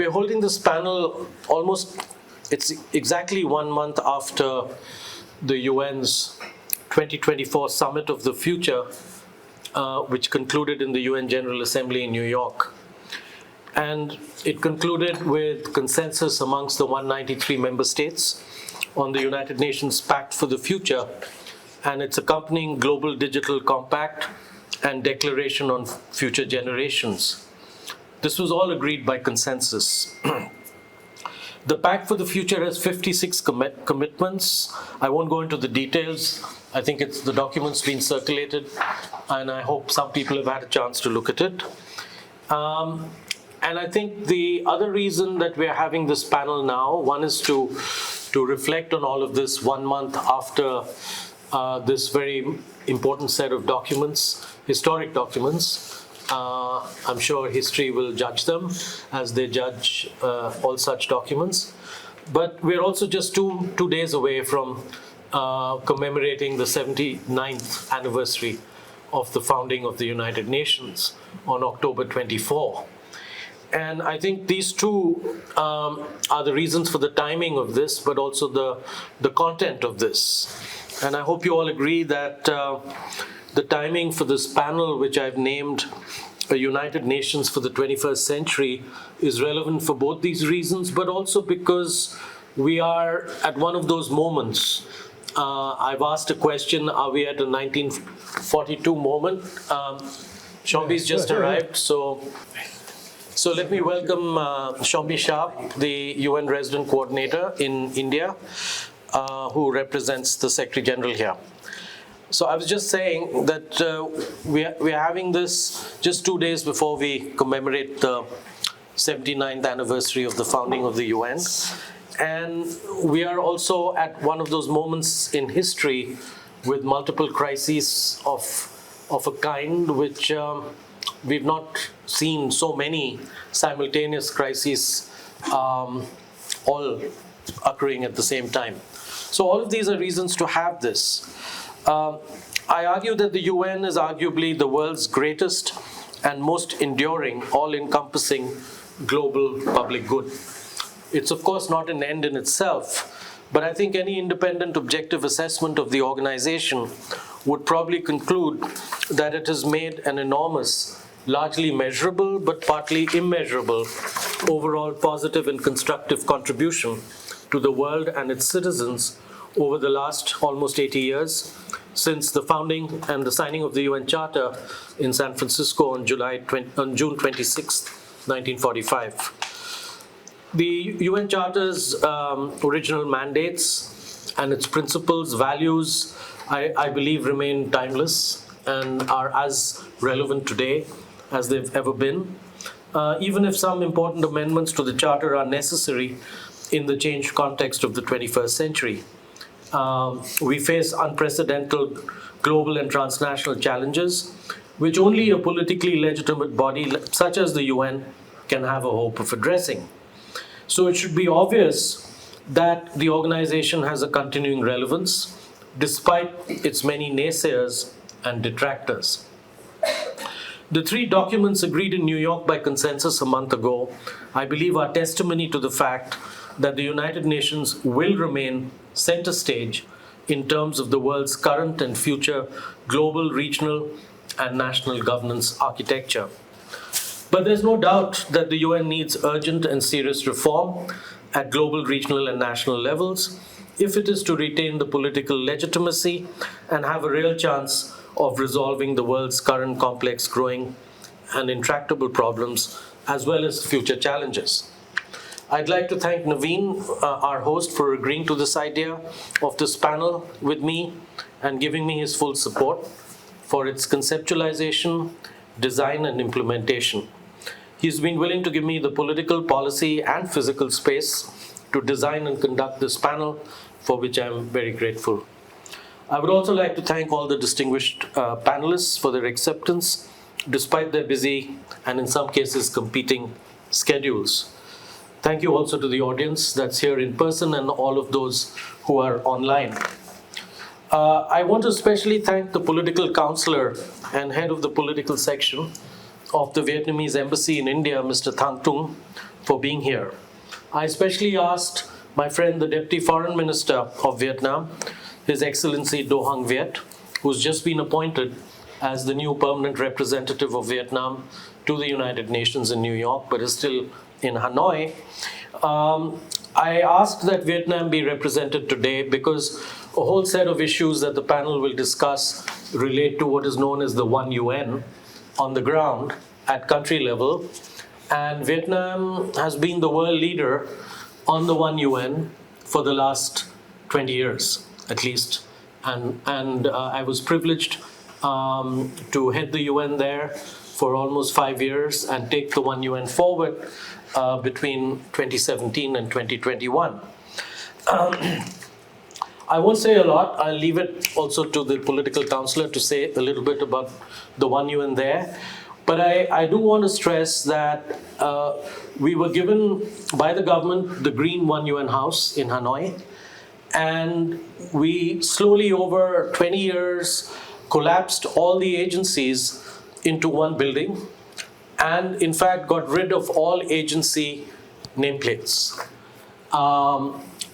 We're holding this panel it's exactly 1 month after the UN's 2024 Summit of the Future, which concluded in the UN General Assembly in New York. And it concluded with consensus amongst the 193 member states on the United Nations Pact for the Future and its accompanying Global Digital Compact and Declaration on Future Generations. This was all agreed by consensus. The Pact for the Future has 56 commitments. I won't go into the details. I think the document's been circulated, and I hope some people have had a chance to look at it. And I think the other reason that we're having this panel now, one is to reflect on all of this 1 month after this very important set of documents, historic documents. I'm sure history will judge them as they judge all such documents. But we're also just two days away from commemorating the 79th anniversary of the founding of the United Nations on October 24. And I think these two are the reasons for the timing of this, but also the content of this. And I hope you all agree that the timing for this panel, which I've named a United Nations for the 21st Century, is relevant for both these reasons, but also because we are at one of those moments. I've asked a question, are we at a 1942 moment? Shombi's just arrived, so let me welcome Shombi Sharp, the UN Resident Coordinator in India, who represents the Secretary General here. So I was just saying that we are having this just 2 days before we commemorate the 79th anniversary of the founding of the UN. And we are also at one of those moments in history with multiple crises of a kind which we've not seen so many simultaneous crises all occurring at the same time. So all of these are reasons to have this. I argue that the UN is arguably the world's greatest and most enduring, all-encompassing global public good. It's of course not an end in itself, but I think any independent objective assessment of the organization would probably conclude that it has made an enormous, largely measurable but partly immeasurable overall positive and constructive contribution to the world and its citizens over the last almost 80 years, since the founding and the signing of the UN Charter in San Francisco on June 26, 1945. The UN Charter's original mandates and its principles, values, I believe remain timeless and are as relevant today as they've ever been, even if some important amendments to the Charter are necessary in the changed context of the 21st century. We face unprecedented global and transnational challenges, which only a politically legitimate body such as the UN can have a hope of addressing. So it should be obvious that the organization has a continuing relevance, despite its many naysayers and detractors. The three documents agreed in New York by consensus a month ago, I believe, are testimony to the fact that the United Nations will remain center stage in terms of the world's current and future global, regional, and national governance architecture. But there's no doubt that the UN needs urgent and serious reform at global, regional, and national levels if it is to retain the political legitimacy and have a real chance of resolving the world's current complex, growing, and intractable problems, as well as future challenges. I'd like to thank Naveen, our host, for agreeing to this idea of this panel with me and giving me his full support for its conceptualization, design, and implementation. He's been willing to give me the political, policy, and physical space to design and conduct this panel, for which I'm very grateful. I would also like to thank all the distinguished panelists for their acceptance, despite their busy and in some cases competing schedules. Thank you also to the audience that's here in person and all of those who are online. I want to especially thank the political counselor and head of the political section of the Vietnamese embassy in India, Mr. Thang Tung, for being here. I especially asked my friend, the Deputy Foreign Minister of Vietnam, His Excellency Do Hang Viet, who's just been appointed as the new permanent representative of Vietnam to the United Nations in New York, but is still in Hanoi. I asked that Vietnam be represented today because a whole set of issues that the panel will discuss relate to what is known as the One UN on the ground at country level. And Vietnam has been the world leader on the One UN for the last 20 years, at least. And I was privileged to head the UN there for almost 5 years and take the One UN forward between 2017 and 2021. I won't say a lot. I'll leave it also to the political counselor to say a little bit about the One UN there. But I do want to stress that we were given by the government the Green One UN House in Hanoi. And we slowly, over 20 years, collapsed all the agencies into one building, and in fact got rid of all agency nameplates.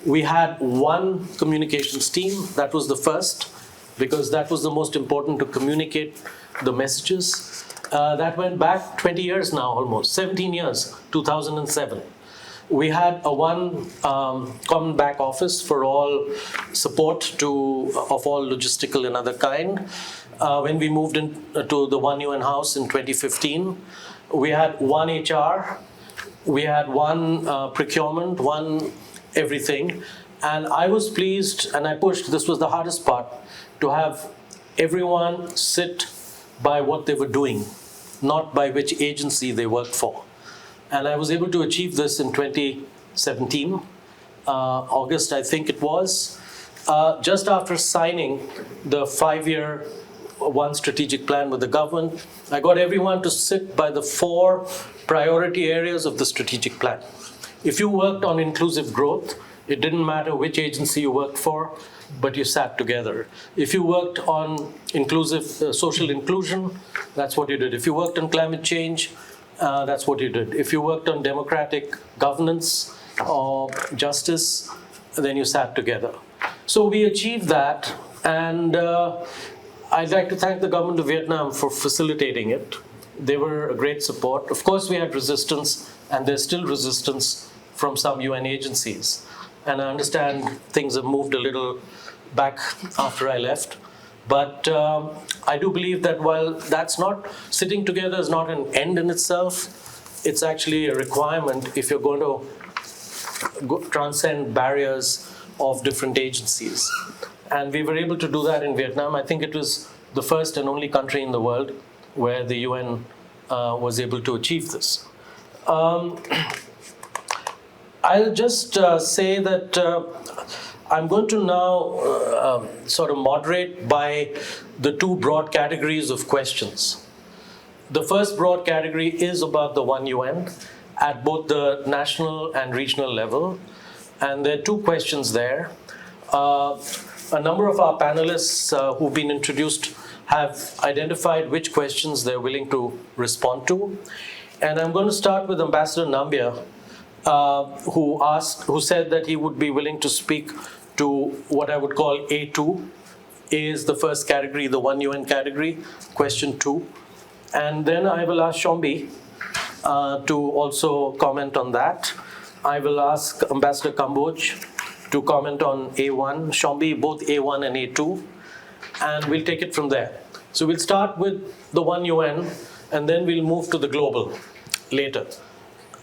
We had one communications team. That was the first, because that was the most important to communicate the messages. That went back 20 years now, almost 17 years, 2007. We had a one common back office for all support of all logistical and other kind. When we moved into the One UN House in 2015, we had one HR, we had one procurement, one everything. And I was pleased, and I pushed, this was the hardest part, to have everyone sit by what they were doing, not by which agency they worked for. And I was able to achieve this in 2017, August, I think it was, just after signing the 5-year one strategic plan with the government. I got everyone to sit by the 4 priority areas of the strategic plan. If you worked on inclusive growth, it didn't matter which agency you worked for, but you sat together. If you worked on inclusive social inclusion, that's what you did. If you worked on climate change, that's what you did. If you worked on democratic governance or justice, then you sat together. So we achieved that, and I'd like to thank the government of Vietnam for facilitating it. They were a great support. Of course, we had resistance, and there's still resistance from some UN agencies. And I understand things have moved a little back after I left. But I do believe that while that's not, sitting together is not an end in itself, it's actually a requirement if you're going to transcend barriers of different agencies. And we were able to do that in Vietnam. I think it was the first and only country in the world where the UN was able to achieve this. I'll just say that I'm going to now sort of moderate by the 2 broad categories of questions. The first broad category is about the One UN at both the national and regional level. And there are 2 questions there. A number of our panelists who've been introduced have identified which questions they're willing to respond to. And I'm going to start with Ambassador Nambia, who said that he would be willing to speak to what I would call A2. A is the first category, the One UN category, question 2. And then I will ask Shombi to also comment on that. I will ask Ambassador Kamboj to comment on A1, Shombi, both A1 and A2, and we'll take it from there. So we'll start with the One UN, and then we'll move to the global later.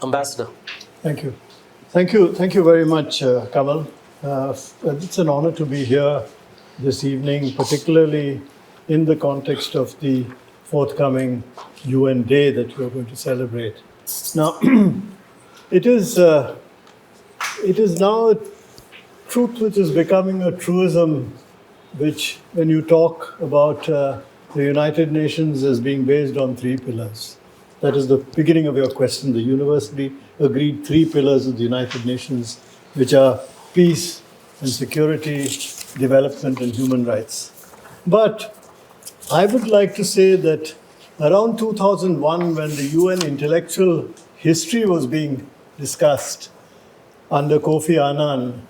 Ambassador. Thank you. Thank you very much, Kamal. It's an honor to be here this evening, particularly in the context of the forthcoming UN Day that we're going to celebrate. Now, it is now a truth which is becoming a truism, which when you talk about the United Nations as being based on 3 pillars. That is the beginning of your question, the universally agreed 3 pillars of the United Nations, which are peace and security, development and human rights. But I would like to say that around 2001, when the UN intellectual history was being discussed under Kofi Annan,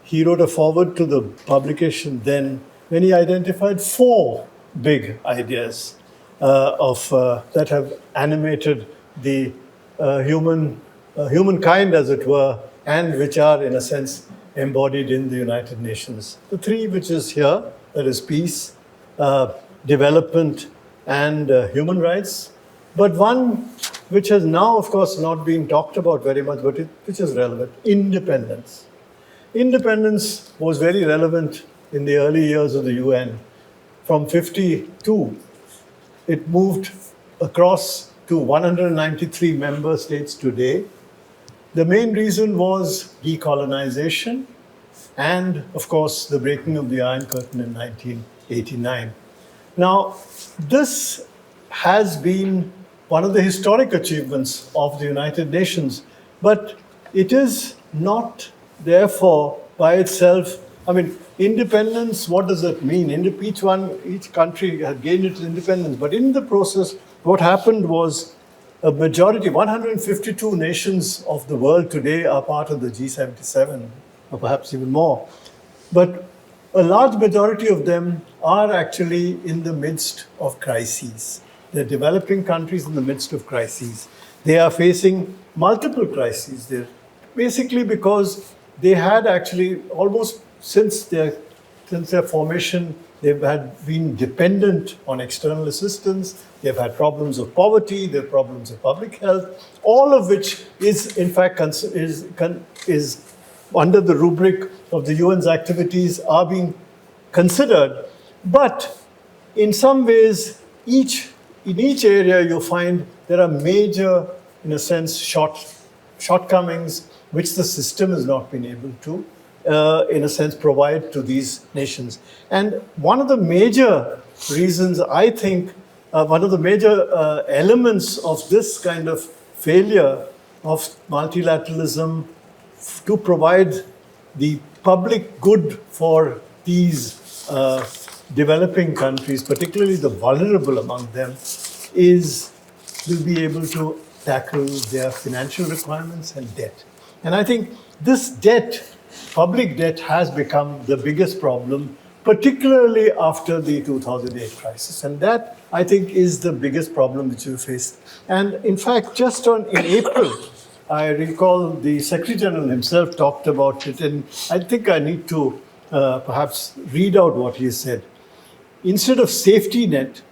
he wrote a foreword to the publication then when he identified four big ideas that have animated the humankind, as it were, and which are, in a sense, embodied in the United Nations. The three which is here, that is peace, development, and human rights. But one which has now, of course, not been talked about very much, but which is relevant, independence. Independence was very relevant in the early years of the UN. From 52, it moved across to 193 member states today. The main reason was decolonization and, of course, the breaking of the Iron Curtain in 1989. Now, this has been one of the historic achievements of the United Nations, but it is not, therefore, by itself. I mean, independence, what does that mean? Each country had gained its independence, but in the process, what happened was a majority, 152 nations of the world today are part of the G77, or perhaps even more. But a large majority of them are actually in the midst of crises. They're developing countries in the midst of crises. They are facing multiple crises. They're basically because they had actually almost since their formation, they've been dependent on external assistance. They've had problems of poverty. They have problems of public health. All of which is, in fact, is under the rubric of the UN's activities are being considered. But in some ways, in each area, you find there are major, in a sense, shortcomings which the system has not been able to, in a sense, provide to these nations. And one of the major reasons, I think, one of the major elements of this kind of failure of multilateralism to provide the public good for these developing countries, particularly the vulnerable among them, is to be able to tackle their financial requirements and debt. And I think this debt, public debt, has become the biggest problem, particularly after the 2008 crisis. And that, I think, is the biggest problem which we face. And in fact, in April, I recall the Secretary General himself talked about it, and I think I need to perhaps read out what he said. Instead of safety net,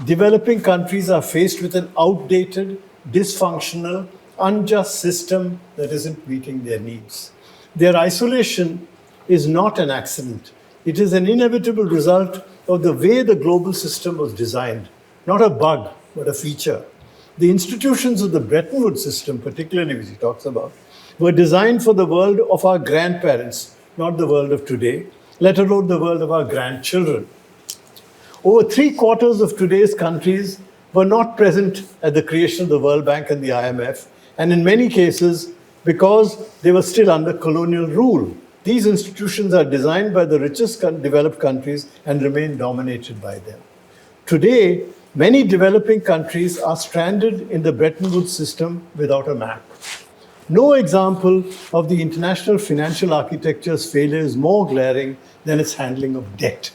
developing countries are faced with an outdated, dysfunctional, unjust system that isn't meeting their needs. Their isolation is not an accident. It is an inevitable result of the way the global system was designed, not a bug, but a feature. The institutions of the Bretton Woods system, particularly which he talks about, were designed for the world of our grandparents, not the world of today, let alone the world of our grandchildren. Over 3/4 of today's countries were not present at the creation of the World Bank and the IMF, and in many cases, because they were still under colonial rule. These institutions are designed by the richest developed countries and remain dominated by them. Today, many developing countries are stranded in the Bretton Woods system without a map. No example of the international financial architecture's failure is more glaring than its handling of debt.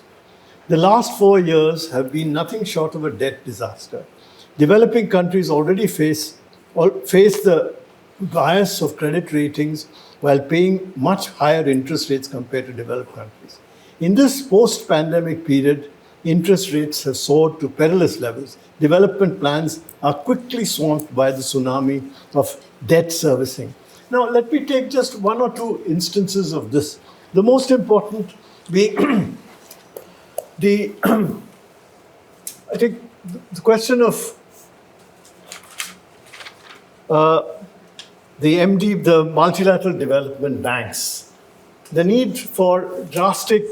The last 4 years have been nothing short of a debt disaster. Developing countries already face the bias of credit ratings while paying much higher interest rates compared to developed countries. In this post-pandemic period, interest rates have soared to perilous levels. Development plans are quickly swamped by the tsunami of debt servicing. Now, let me take just one or two instances of this. The most important being I think the question of the multilateral development banks, the need for drastic,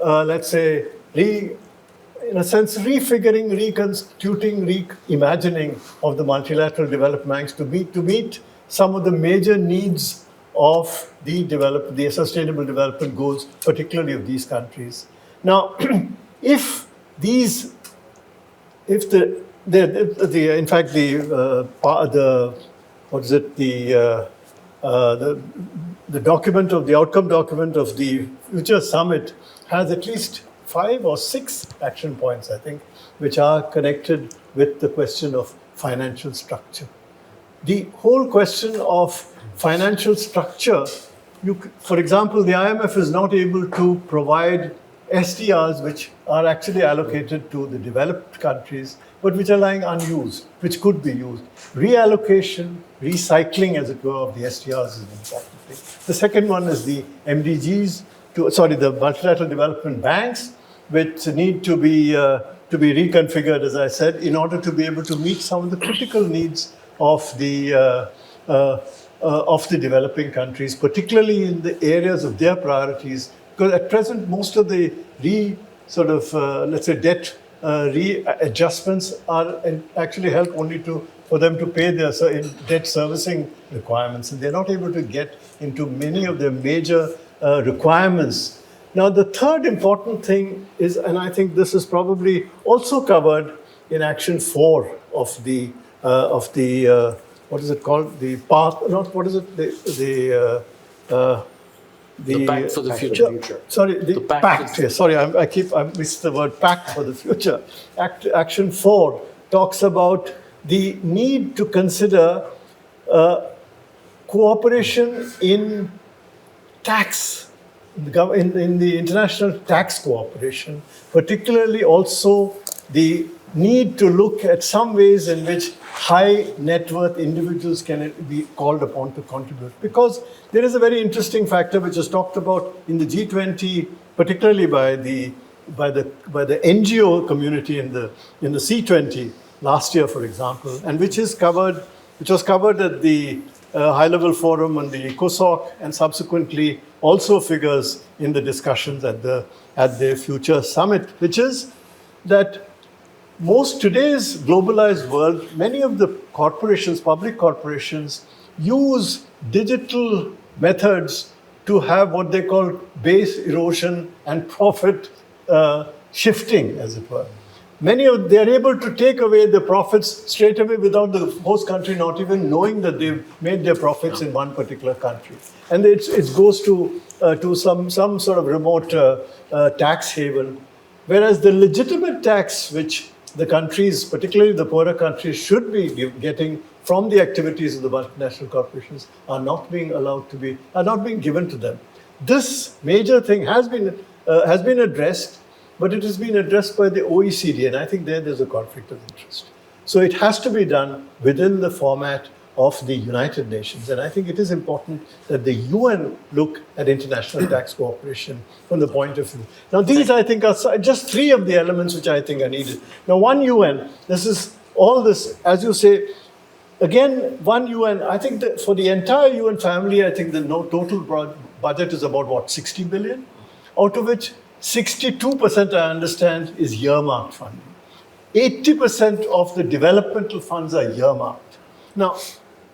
let's say, in a sense, refiguring, reconstituting, reimagining of the multilateral development banks to meet some of the major needs of the sustainable development goals, particularly of these countries. Now, if the document of the outcome document of the future summit has at least 5 or 6 action points, I think, which are connected with the question of financial structure. The whole question of financial structure, for example, the IMF is not able to provide SDRs which are actually allocated to the developed countries, but which are lying unused, which could be used. Reallocation, recycling, as it were, of the SDRs is an important thing. The second one is the MDGs, the multilateral development banks, which need to be reconfigured, as I said, in order to be able to meet some of the critical needs of the developing countries, particularly in the areas of their priorities. Because at present, most of the debt readjustments are actually help only for them to pay their debt servicing requirements, and they're not able to get into many of their major requirements. Now, the third important thing is, and I think this is probably also covered in Action 4 of the what is it called? The path, not what is it? The Pact for the Future. Sorry, the pact. Yes, sorry, I missed the word pact for the future. Action 4 talks about the need to consider cooperation in tax, in the international tax cooperation, particularly also the need to look at some ways in which high net worth individuals can be called upon to contribute. Because there is a very interesting factor which is talked about in the G20, particularly by the NGO community in the C20 last year, for example, and which was covered at the high-level forum on the COSOC, and subsequently also figures in the discussions at the future summit, which is that today's globalized world, many of the corporations, public corporations, use digital methods to have what they call base erosion and profit shifting, as it were. They are able to take away the profits straight away without the host country not even knowing that they've made their profits in one particular country. And it goes to some sort of remote tax haven. Whereas the legitimate tax, which the countries, particularly the poorer countries, should be getting from the activities of the multinational corporations, are not being given to them. This major thing has been addressed, but it has been addressed by the OECD, and I think there's a conflict of interest. So it has to be done within the format of the United Nations, and I think it is important that the UN look at international tax cooperation from the point of view. Now, these, I think, are just 3 of the elements which I think are needed. Now, one UN, this is all this, as you say, again, one UN, I think that for the entire UN family, I think the total budget is about, 60 billion, out of which 62%, I understand, is earmarked funding. 80% of the developmental funds are earmarked. Now,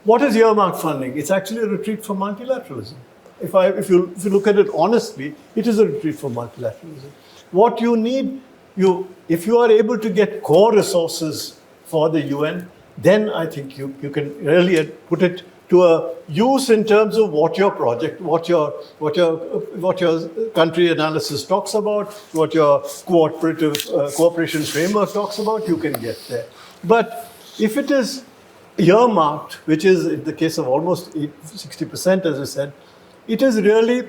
what is earmarked funding? It's actually a retreat from multilateralism. If you look at it honestly, it is a retreat from multilateralism. What you need, if you are able to get core resources for the UN, then I think you can really put it to a use in terms of what your project, what your country analysis talks about, what your cooperation framework talks about, you can get there. But if it is earmarked, which is in the case of almost 60%, as I said, it is really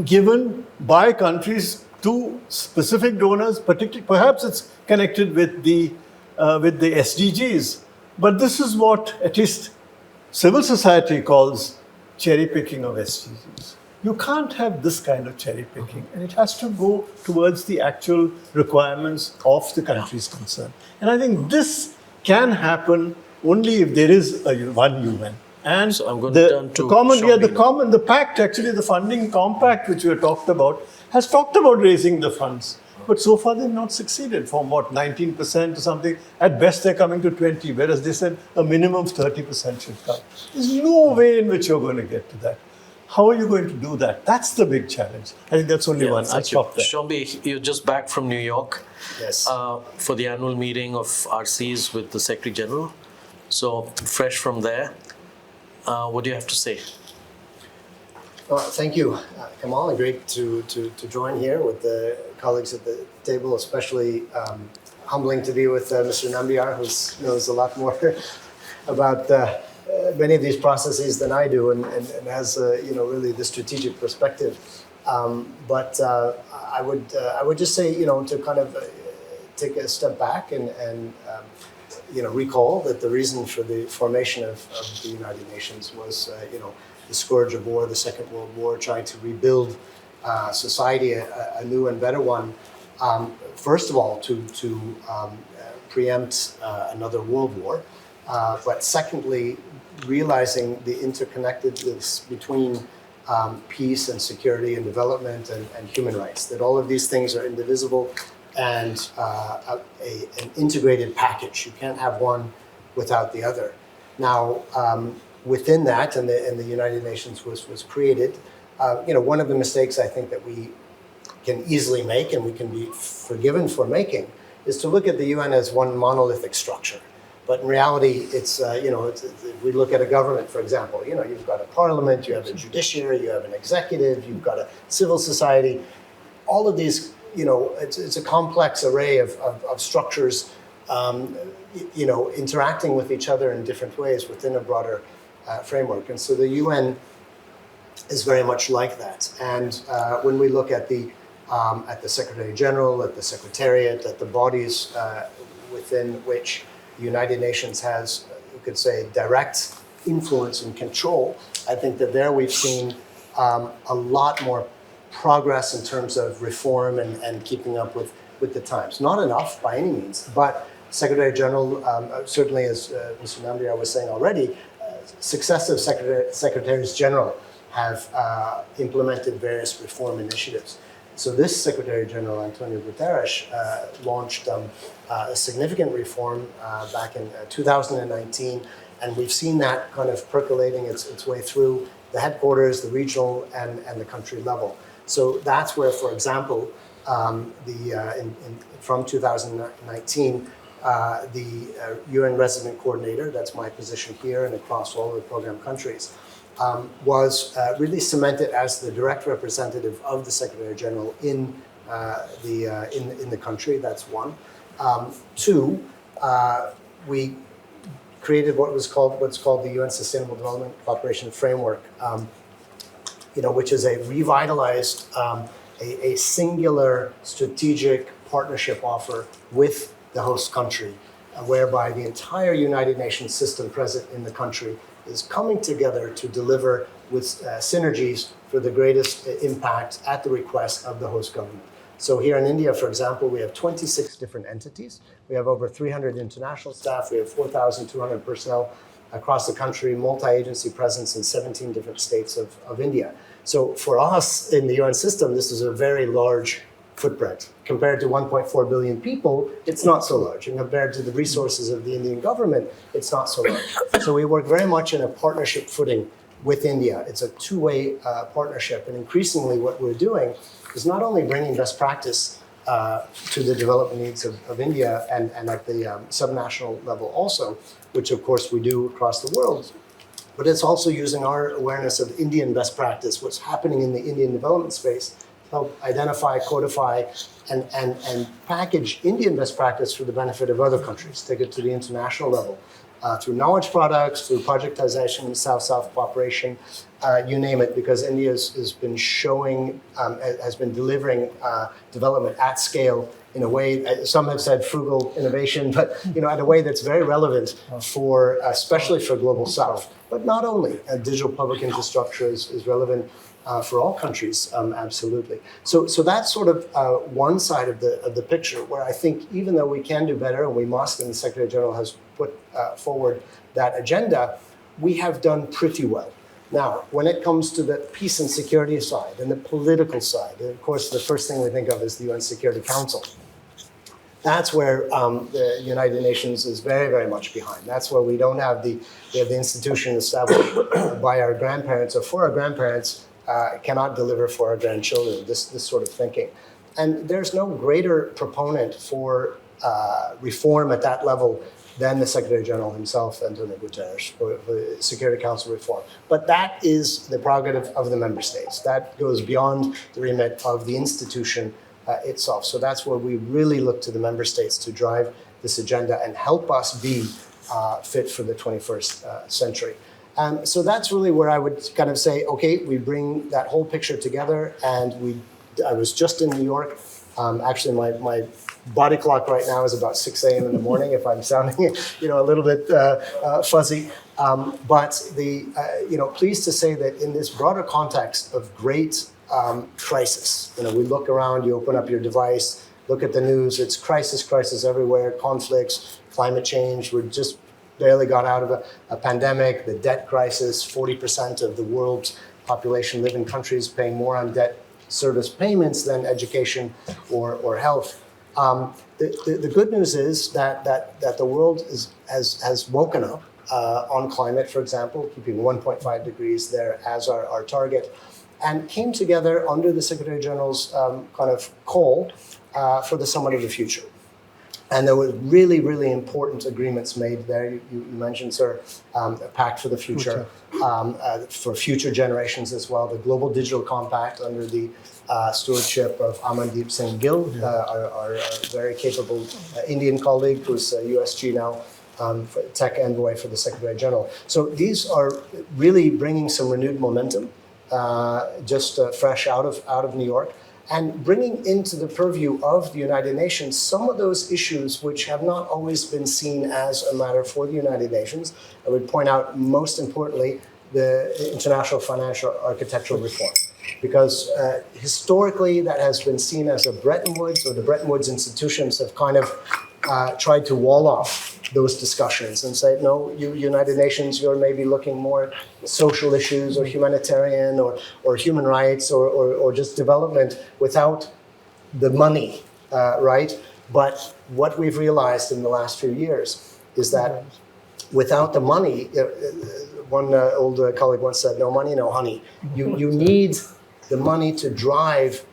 given by countries to specific donors, particularly, perhaps it's connected with the SDGs. But this is what at least civil society calls cherry picking of SDGs. You can't have this kind of cherry picking, and it has to go towards the actual requirements of the countries concerned. And I think this can happen only if there is one UN. And so I'm going to turn to the pact, actually the funding compact which we have talked about, has talked about raising the funds. But so far they've not succeeded, from 19% or something. At best they're coming to 20, whereas they said a minimum of 30% should come. There's no way in which you're going to get to that. How are you going to do that? That's the big challenge. I think that's only one. I'll stop there. Shombi, you're just back from New York. Yes. For the annual meeting of RCs with the Secretary General. So fresh from there, what do you have to say? Thank you, Kamal, and great to join here with the colleagues at the table, especially humbling to be with Mr. Nambiar, who knows a lot more about many of these processes than I do, and has really the strategic perspective. But I would just say, to kind of take a step back and recall that the reason for the formation of the United Nations was the scourge of war, the Second World War, trying to rebuild society, a new and better one. First of all, to preempt another world war, but secondly, realizing the interconnectedness between peace and security and development and human rights, that all of these things are indivisible and an integrated package. You can't have one without the other. Now, within that, and the United Nations was created, one of the mistakes I think that we can easily make, and we can be forgiven for making, is to look at the UN as one monolithic structure. But in reality, it's, if we look at a government, for example, you've got a parliament, you have a judiciary, you have an executive, you've got a civil society. All of these, it's a complex array of structures, interacting with each other in different ways within a broader framework. And so the UN is very much like that. And when we look at the Secretary General, at the Secretariat, at the bodies within which the United Nations has, you could say, direct influence and control, I think that there we've seen a lot more progress in terms of reform and keeping up with the times. Not enough by any means, but Secretary General, certainly as Mr. Nambiar was saying already, successive Secretaries General have implemented various reform initiatives. So this Secretary General, Antonio Guterres, launched a significant reform back in 2019, and we've seen that kind of percolating its way through the headquarters, the regional, and the country level. So that's where, for example, from 2019, the UN resident coordinator, that's my position here and across all the program countries, was really cemented as the direct representative of the Secretary General in the country. That's one. Two, we created what's called the UN Sustainable Development Cooperation Framework, which is a revitalized, a singular strategic partnership offer with the host country, whereby the entire United Nations system present in the country is coming together to deliver with synergies for the greatest impact at the request of the host government. So here in India, for example, we have 26 different entities. We have over 300 international staff. We have 4,200 personnel across the country, multi-agency presence in 17 different states of India. So for us in the UN system, this is a very large footprint. Compared to 1.4 billion people, it's not so large. And compared to the resources of the Indian government, it's not so large. So we work very much in a partnership footing with India. It's a two-way partnership. And increasingly what we're doing is not only bringing best practice to the development needs of India and at the subnational level also, which of course we do across the world, but it's also using our awareness of Indian best practice, what's happening in the Indian development space, help identify, codify, and package Indian best practice for the benefit of other countries, take it to the international level, through knowledge products, through projectization, South-South cooperation, you name it, because India has been showing, has been delivering development at scale in a way, some have said frugal innovation, but in a way that's very relevant for, especially for Global South. But not only, digital public infrastructure is relevant for all countries, absolutely. So that's sort of one side of the picture where I think even though we can do better, and we must, and the Secretary General has put forward that agenda, we have done pretty well. Now, when it comes to the peace and security side and the political side, and of course, the first thing we think of is the UN Security Council. That's where the United Nations is very, very much behind. That's where we don't have we have the institution established by our grandparents or for our grandparents, cannot deliver for our grandchildren, this sort of thinking. And there's no greater proponent for reform at that level than the Secretary General himself, Antonio Guterres, for the Security Council reform. But that is the prerogative of the member states. That goes beyond the remit of the institution itself. So that's where we really look to the member states to drive this agenda and help us be fit for the 21st century. So that's really where I would kind of say, okay, we bring that whole picture together. And I was just in New York. Actually, my body clock right now is about 6 a.m. in the morning, if I'm sounding, a little bit fuzzy. But pleased to say that in this broader context of great crisis, we look around, you open up your device, look at the news, it's crisis everywhere, conflicts, climate change. We're just barely got out of a pandemic, the debt crisis, 40% of the world's population live in countries paying more on debt service payments than education or health. The good news is that the world has woken up on climate, for example, keeping 1.5 degrees there as our target, and came together under the Secretary General's kind of call for the Summit of the Future. And there were really, really important agreements made there. You mentioned, sir, a pact for the future, for future generations as well. The Global Digital Compact under the stewardship of Amandeep Singh Gill, our very capable Indian colleague who's USG now, tech envoy for the Secretary General. So these are really bringing some renewed momentum, just fresh out of New York, and bringing into the purview of the United Nations some of those issues which have not always been seen as a matter for the United Nations. I would point out, most importantly, the international financial architectural reform. Because historically, that has been seen as a Bretton Woods, or the Bretton Woods institutions have kind of tried to wall off those discussions and say, no, you United Nations, you're maybe looking more social issues or humanitarian or human rights or just development without the money, right? But what we've realized in the last few years is that without the money, one old colleague once said, no money, no honey. You need the money to drive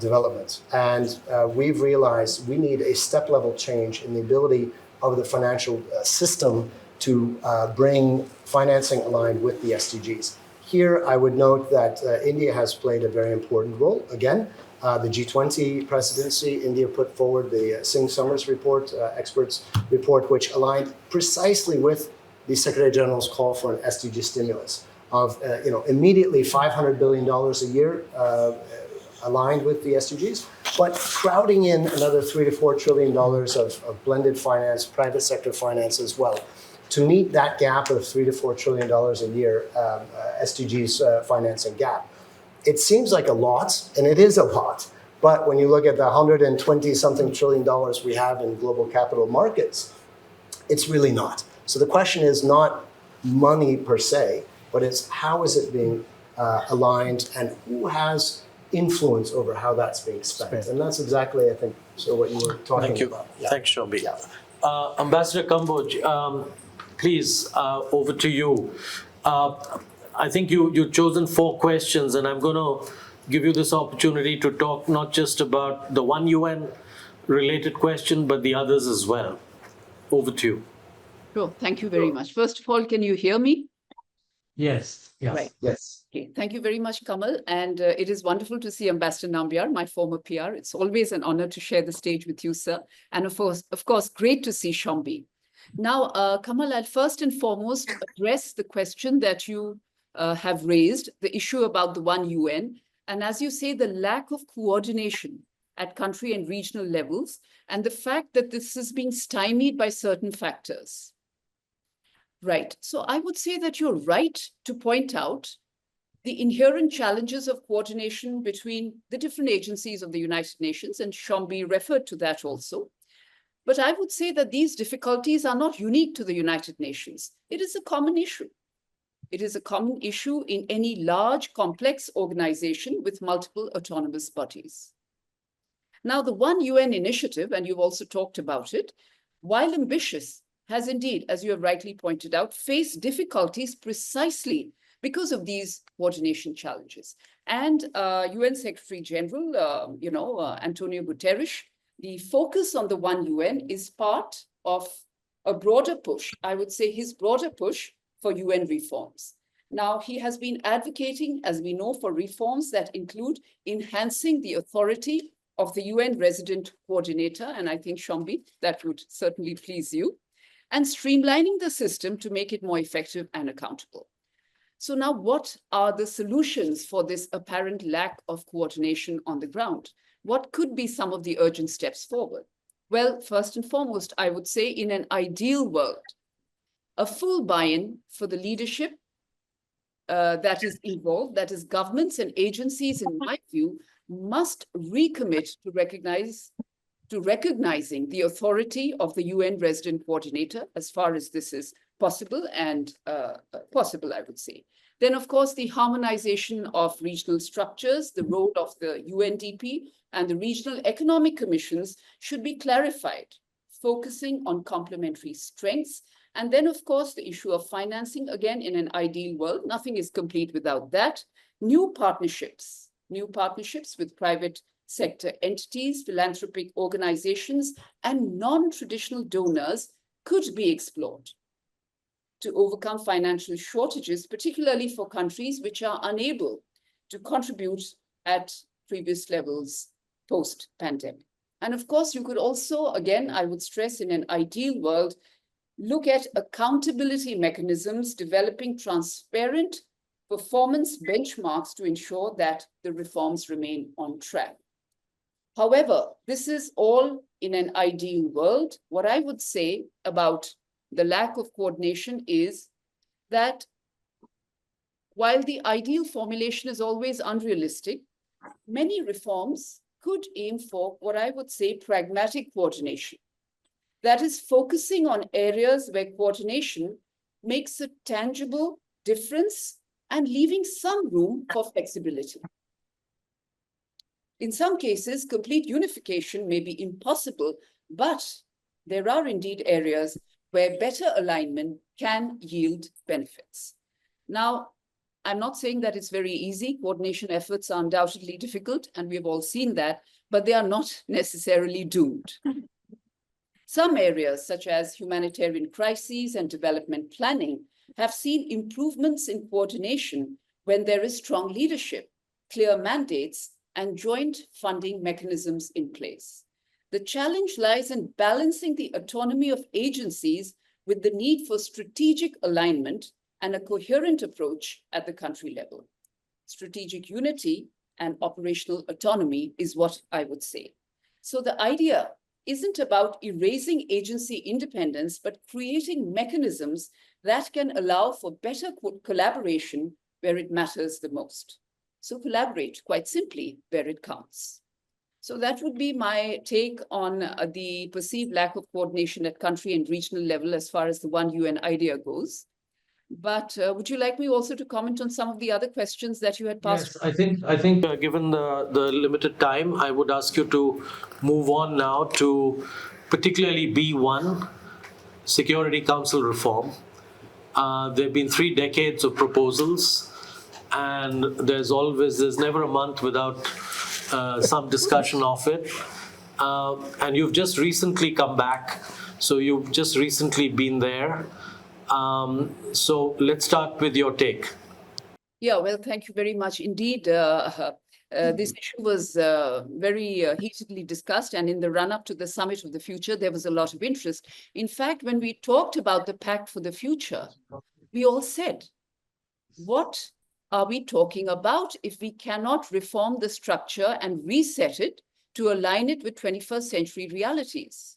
development. And we've realized we need a step-level change in the ability of the financial system to bring financing aligned with the SDGs. Here, I would note that India has played a very important role. Again, the G20 presidency, India put forward the Singh Summers report, experts report, which aligned precisely with the Secretary General's call for an SDG stimulus of immediately $500 billion a year aligned with the SDGs, but crowding in another $3 to $4 trillion of blended finance, private sector finance as well, to meet that gap of $3 to $4 trillion a year SDGs financing gap. It seems like a lot, and it is a lot, but when you look at the 120-something trillion dollars we have in global capital markets, it's really not. So the question is not money per se, but it's how is it being aligned and who has influence over how that's being spent. And that's exactly, I think, so what you were talking about. Yeah. Thanks, Shombi. Yeah. Ambassador Kamboj, please, over to you. I think you've chosen 4 questions, and I'm going to give you this opportunity to talk not just about the one UN related question, but the others as well. Over to you. Sure. Thank you very much. First of all, can you hear me? Yes. Right. Yes. Okay. Thank you very much, Kamal. And it is wonderful to see Ambassador Nambiar, my former PR. It's always an honor to share the stage with you, sir. And of course, great to see Shombi. Now, Kamal, I'll first and foremost address the question that you have raised, the issue about the one UN. And as you say, the lack of coordination at country and regional levels, and the fact that this is being stymied by certain factors. Right. So I would say that you're right to point out the inherent challenges of coordination between the different agencies of the United Nations, and Shombi referred to that also. But I would say that these difficulties are not unique to the United Nations. It is a common issue. It is a common issue in any large, complex organization with multiple autonomous bodies. Now, the One UN initiative, and you've also talked about it, while ambitious, has indeed, as you have rightly pointed out, faced difficulties precisely because of these coordination challenges. And UN Secretary General, Antonio Guterres, the focus on the One UN is part of a broader push, I would say his broader push for UN reforms. Now, he has been advocating, as we know, for reforms that include enhancing the authority of the UN resident coordinator, and I think, Shombi, that would certainly please you, and streamlining the system to make it more effective and accountable. So now, what are the solutions for this apparent lack of coordination on the ground? What could be some of the urgent steps forward? Well, first and foremost, I would say in an ideal world, a full buy-in for the leadership that is involved, that is governments and agencies, in my view, must recommit to recognizing the authority of the UN resident coordinator as far as this is possible and possible, I would say. Then, of course, the harmonization of regional structures, the role of the UNDP and the regional economic commissions should be clarified, focusing on complementary strengths. And then, of course, the issue of financing, again, in an ideal world, nothing is complete without that. New partnerships with private sector entities, philanthropic organizations, and non-traditional donors could be explored to overcome financial shortages, particularly for countries which are unable to contribute at previous levels post-pandemic. And of course, you could also, again, I would stress, in an ideal world, look at accountability mechanisms, developing transparent performance benchmarks to ensure that the reforms remain on track. However, this is all in an ideal world. What I would say about the lack of coordination is that while the ideal formulation is always unrealistic, many reforms could aim for what I would say pragmatic coordination. That is, focusing on areas where coordination makes a tangible difference and leaving some room for flexibility. In some cases, complete unification may be impossible, but there are indeed areas where better alignment can yield benefits. Now, I'm not saying that it's very easy. Coordination efforts are undoubtedly difficult, and we've all seen that, but they are not necessarily doomed. Some areas, such as humanitarian crises and development planning, have seen improvements in coordination when there is strong leadership, clear mandates, and joint funding mechanisms in place. The challenge lies in balancing the autonomy of agencies with the need for strategic alignment and a coherent approach at the country level. Strategic unity and operational autonomy is what I would say. So the idea isn't about erasing agency independence, but creating mechanisms that can allow for better collaboration where it matters the most. So collaborate, quite simply, where it counts. So that would be my take on the perceived lack of coordination at country and regional level as far as the One UN idea goes. But would you like me also to comment on some of the other questions that you had passed? Yes, I think given the limited time, I would ask you to move on now to particularly B1, Security Council reform. There have been 3 decades of proposals, and there's never a month without some discussion of it. And you've just recently come back, so you've just recently been there. So let's start with your take. Yeah, well, thank you very much indeed. This issue was very heatedly discussed, and in the run-up to the Summit of the Future, there was a lot of interest. In fact, when we talked about the Pact for the Future, we all said, what are we talking about if we cannot reform the structure and reset it to align it with 21st century realities?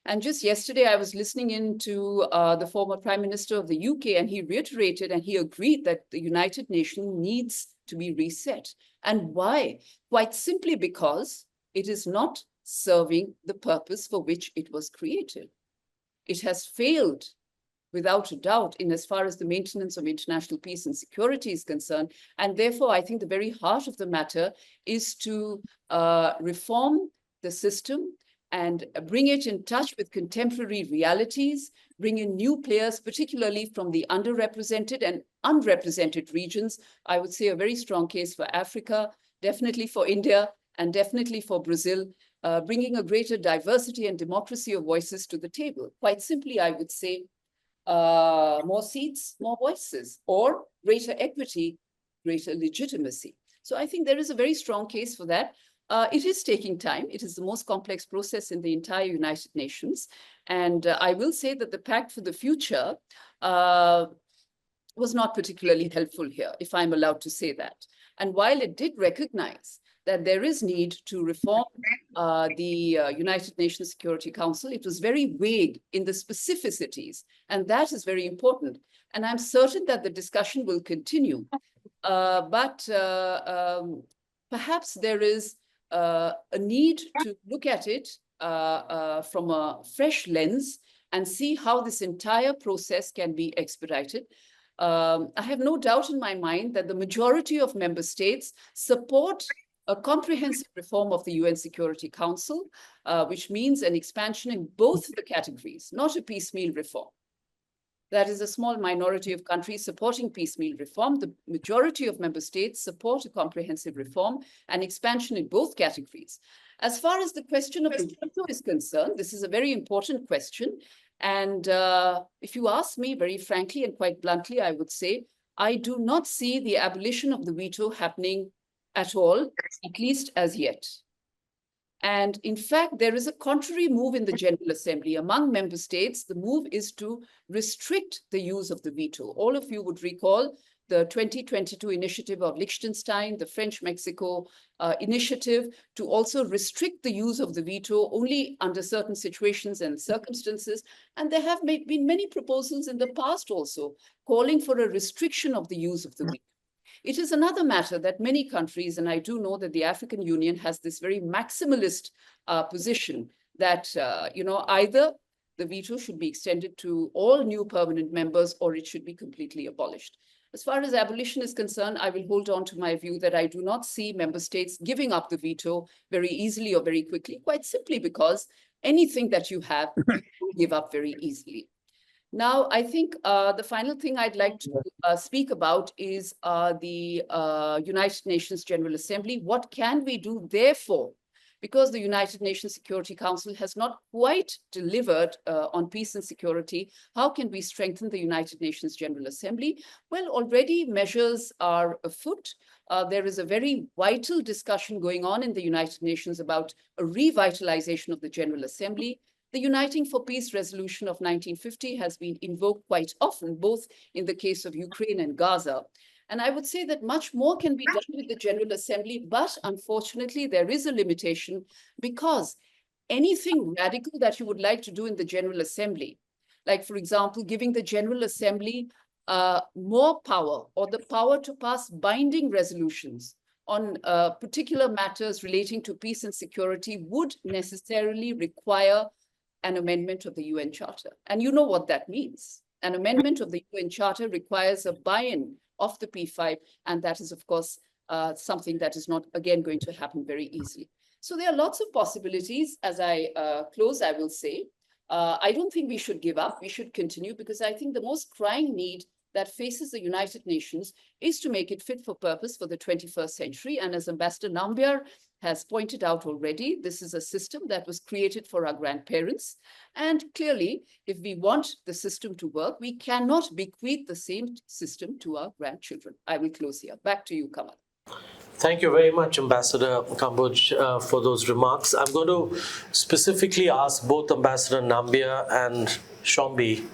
And just yesterday, I was listening in to the former Prime Minister of the UK, and he reiterated and he agreed that the United Nations needs to be reset. And why? Quite simply because it is not serving the purpose for which it was created. It has failed, without a doubt, in as far as the maintenance of international peace and security is concerned. And therefore, I think the very heart of the matter is to reform the system and bring it in touch with contemporary realities, bring in new players, particularly from the underrepresented and unrepresented regions. I would say a very strong case for Africa, definitely for India, and definitely for Brazil, bringing a greater diversity and democracy of voices to the table. Quite simply, I would say, more seats, more voices, or greater equity, greater legitimacy. So I think there is a very strong case for that. It is taking time. It is the most complex process in the entire United Nations. And I will say that the Pact for the Future was not particularly helpful here, if I'm allowed to say that. And while it did recognize that there is need to reform the United Nations Security Council, it was very vague in the specificities, and that is very important. And I'm certain that the discussion will continue. But perhaps there is a need to look at it from a fresh lens and see how this entire process can be expedited. I have no doubt in my mind that the majority of member states support a comprehensive reform of the UN Security Council, which means an expansion in both the categories, not a piecemeal reform. That is a small minority of countries supporting piecemeal reform. The majority of member states support a comprehensive reform and expansion in both categories. As far as the question of the veto is concerned, this is a very important question. And if you ask me very frankly and quite bluntly, I would say, I do not see the abolition of the veto happening at all, at least as yet. And in fact, there is a contrary move in the General Assembly. Among member states, the move is to restrict the use of the veto. All of you would recall the 2022 initiative of Liechtenstein, the French-Mexico initiative to also restrict the use of the veto only under certain situations and circumstances. And there have been many proposals in the past also calling for a restriction of the use of the veto. It is another matter that many countries, and I do know that the African Union has this very maximalist position that, either the veto should be extended to all new permanent members or it should be completely abolished. As far as abolition is concerned, I will hold on to my view that I do not see member states giving up the veto very easily or very quickly, quite simply because anything that you have, you give up very easily. Now, I think the final thing I'd like to speak about is the United Nations General Assembly. What can we do, therefore, because the United Nations Security Council has not quite delivered on peace and security? How can we strengthen the United Nations General Assembly? Well, already measures are afoot. There is a very vital discussion going on in the United Nations about a revitalization of the General Assembly. The Uniting for Peace resolution of 1950 has been invoked quite often, both in the case of Ukraine and Gaza. And I would say that much more can be done with the General Assembly, but unfortunately there is a limitation because anything radical that you would like to do in the General Assembly, like for example, giving the General Assembly more power or the power to pass binding resolutions on particular matters relating to peace and security would necessarily require an amendment of the UN Charter. And you know what that means. An amendment of the UN Charter requires a buy-in of the P5, and that is, of course, something that is not, again, going to happen very easily. So there are lots of possibilities. As I close, I will say, I don't think we should give up. We should continue, because I think the most crying need that faces the United Nations is to make it fit for purpose for the 21st century. And as Ambassador Nambiar has pointed out already, this is a system that was created for our grandparents. And clearly, if we want the system to work, we cannot bequeath the same system to our grandchildren. I will close here. Back to you, Kamal. Thank you very much, Ambassador Kamboj, for those remarks. I'm going to specifically ask both Ambassador Nambiar and Shombi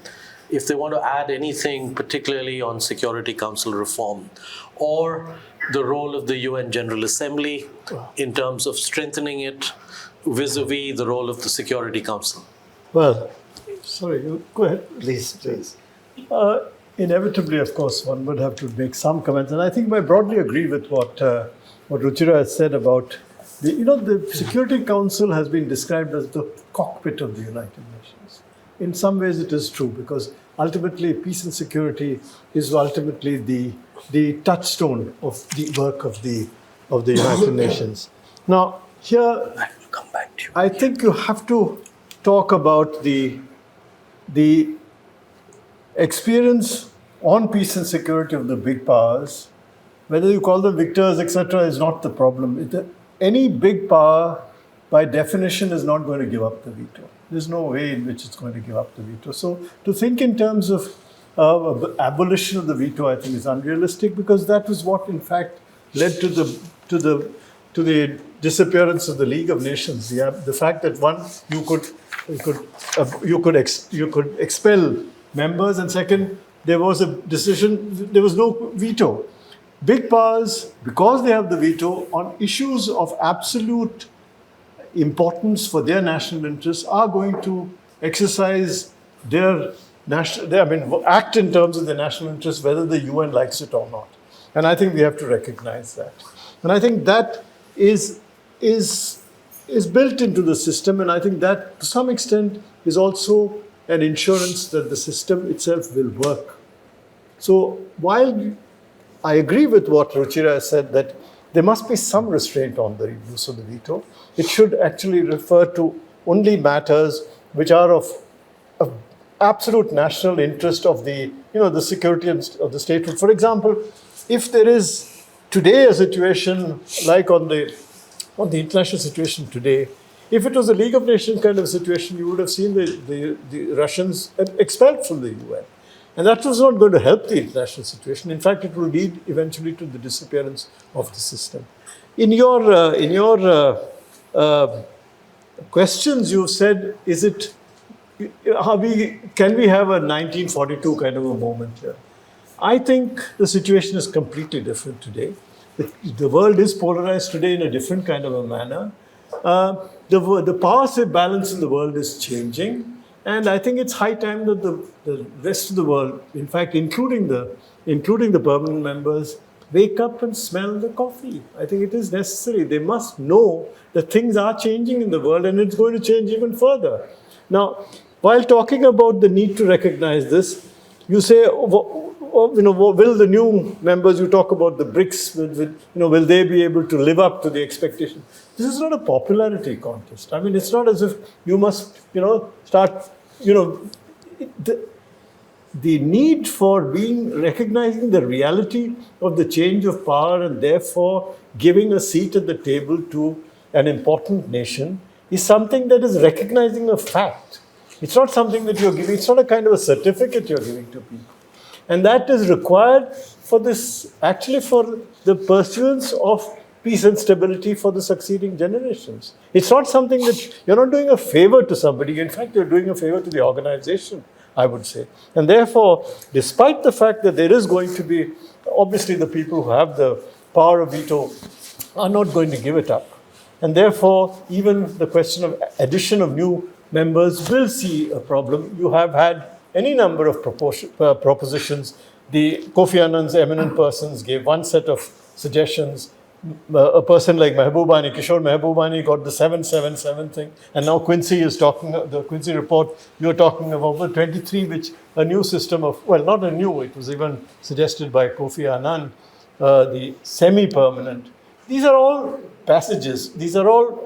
if they want to add anything, particularly on Security Council reform or the role of the UN General Assembly in terms of strengthening it vis-a-vis the role of the Security Council. Well, sorry, go ahead. Please, please. Inevitably, of course, one would have to make some comments. And I think I broadly agree with what Ruchira has said about the Security Council has been described as the cockpit of the United Nations. In some ways, it is true, because ultimately, peace and security is ultimately the touchstone of the work of the United Nations. Now, here, I will come back to you. I think you have to talk about the experience on peace and security of the big powers. Whether you call them victors, etc., is not the problem. Any big power by definition, is not going to give up the veto. There's no way in which it's going to give up the veto. So to think in terms of abolition of the veto, I think, is unrealistic, because that was what, in fact, led to the disappearance of the League of Nations. The fact that one, you could expel members, and second, there was a decision. There was no veto. Big powers, because they have the veto on issues of absolute importance for their national interests, are going to exercise their act in terms of the national interest, whether the UN likes it or not. And I think we have to recognize that. And I think that is built into the system, and I think that to some extent is also an insurance that the system itself will work. So while I agree with what Ruchira has said, that there must be some restraint on the use of the veto, it should actually refer to only matters which are of absolute national interest of the security of the statehood. For example, if there is today a situation like on the international situation today, if it was a League of Nations kind of situation, you would have seen the Russians expelled from the UN. And that was not going to help the international situation. In fact, it will lead eventually to the disappearance of the system. In your questions, you said, can we have a 1942 kind of a moment here? I think the situation is completely different today. The world is polarized today in a different kind of a manner. The power balance in the world is changing. And I think it's high time that the rest of the world, in fact, including the permanent members, wake up and smell the coffee. I think it is necessary. They must know that things are changing in the world, and it's going to change even further. Now, while talking about the need to recognize this, you say, will the new members, you talk about the BRICS, will they be able to live up to the expectation? This is not a popularity contest. I mean, it's not as if you must, start, the need for recognizing the reality of the change of power and therefore giving a seat at the table to an important nation is something that is recognizing a fact. It's not something that you're giving, it's not a kind of a certificate you're giving to people. And that is required for the pursuance of peace and stability for the succeeding generations. It's not something that you're not doing a favor to somebody. In fact, you're doing a favor to the organization, I would say. And therefore, despite the fact that there is going to be, obviously the people who have the power of veto are not going to give it up. And therefore, even the question of addition of new members will see a problem. You have had any number of propositions. The Kofi Annan's eminent persons gave one set of suggestions. A person like Mehbubani, Kishore Mehbubani, got the 777 thing, and now Quincy is talking, the Quincy report, you're talking about the 23, which a new system of, well, not a new, it was even suggested by Kofi Annan, the semi-permanent. These are all passages, these are all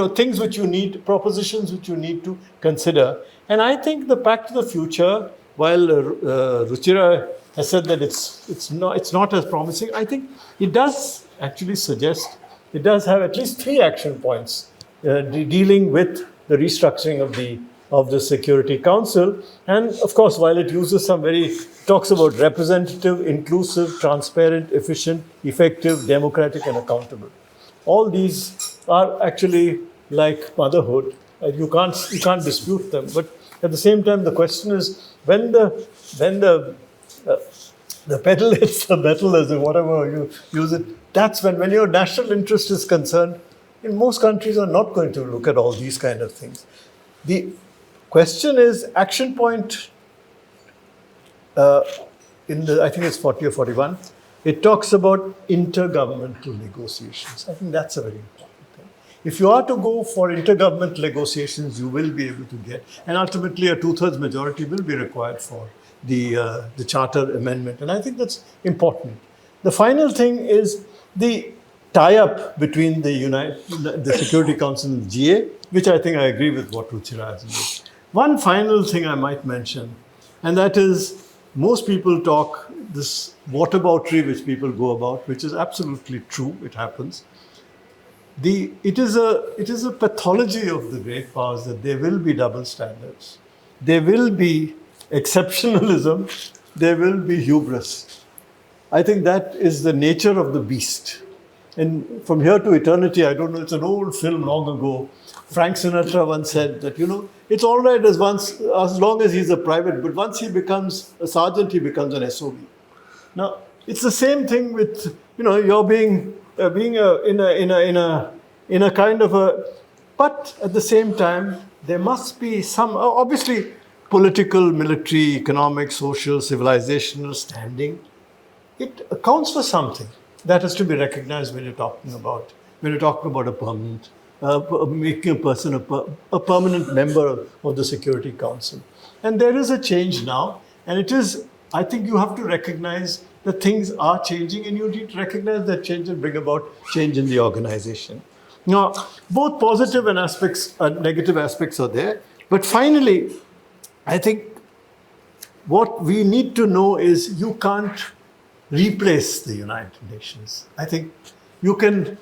things which you need, propositions which you need to consider. And I think the Pact to the Future, while Ruchira has said that it's not as promising, I think it does actually suggest, it does have at least 3 action points dealing with the restructuring of the Security Council. And of course, while it uses talks about representative, inclusive, transparent, efficient, effective, democratic, and accountable. All these are actually like motherhood. You can't dispute them. But at the same time, the question is, when the pedal hits the metal, as in whatever you use it, that's when your national interest is concerned. In most countries are not going to look at all these kind of things. The question is, action point I think it's 40 or 41, it talks about intergovernmental negotiations. I think that's a very important thing. If you are to go for intergovernmental negotiations, you will be able to get, and ultimately a 2/3 majority will be required for the Charter Amendment. And I think that's important. The final thing is the tie-up between the Security Council and the GA, which I think I agree with what Ruchira has made. One final thing I might mention, and that is, most people talk this whataboutery which people go about, which is absolutely true, it happens. it is a pathology of the great powers that there will be double standards, there will be exceptionalism, there will be hubris. I think that is the nature of the beast. And from here to eternity, I don't know, it's an old film long ago. Frank Sinatra once said that, it's all right as long as he's a private, but once he becomes a sergeant, he becomes an SOB. Now, it's the same thing with, you're being in a kind of a, but at the same time, there must be some, obviously, political, military, economic, social, civilizational standing. It accounts for something that has to be recognized when you're talking about a permanent, making a person a permanent member of the Security Council. And there is a change now, and I think you have to recognize that things are changing, and you need to recognize that change and bring about change in the organization. Now, both positive and negative aspects are there, but finally, I think what we need to know is you can't replace the United Nations. I think you can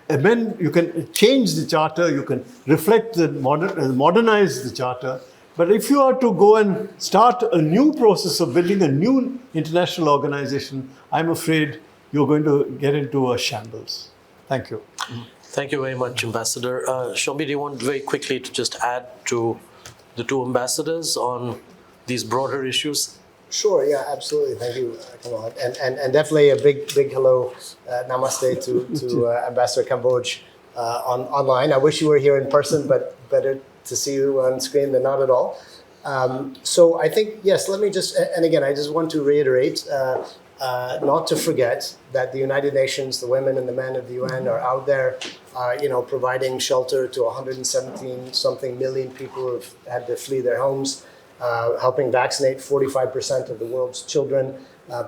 amend, you can change the charter, you can reflect modernize the charter, but if you are to go and start a new process of building a new international organization, I'm afraid you're going to get into a shambles. Thank you. Thank you very much, Ambassador. Shombi, do you want very quickly to just add to the two ambassadors on these broader issues? Sure, yeah, absolutely. Thank you, Kamal. And definitely a big hello, namaste to Ambassador Kamboj online. I wish you were here in person, but better to see you on screen than not at all. So I think, yes, let me just, and again, I just want to reiterate, not to forget that the United Nations, the women and the men of the UN are out there, providing shelter to 117-something million people who have had to flee their homes, helping vaccinate 45% of the world's children,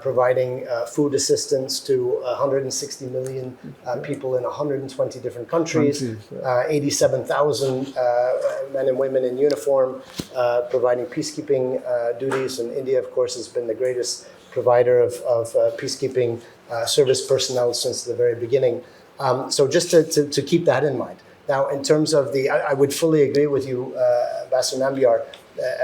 providing food assistance to 160 million people in 120 different countries, 87,000 men and women in uniform, providing peacekeeping duties. And India, of course, has been the greatest provider of peacekeeping service personnel since the very beginning. So just to keep that in mind. Now, in terms of I would fully agree with you, Ambassador Nambiar,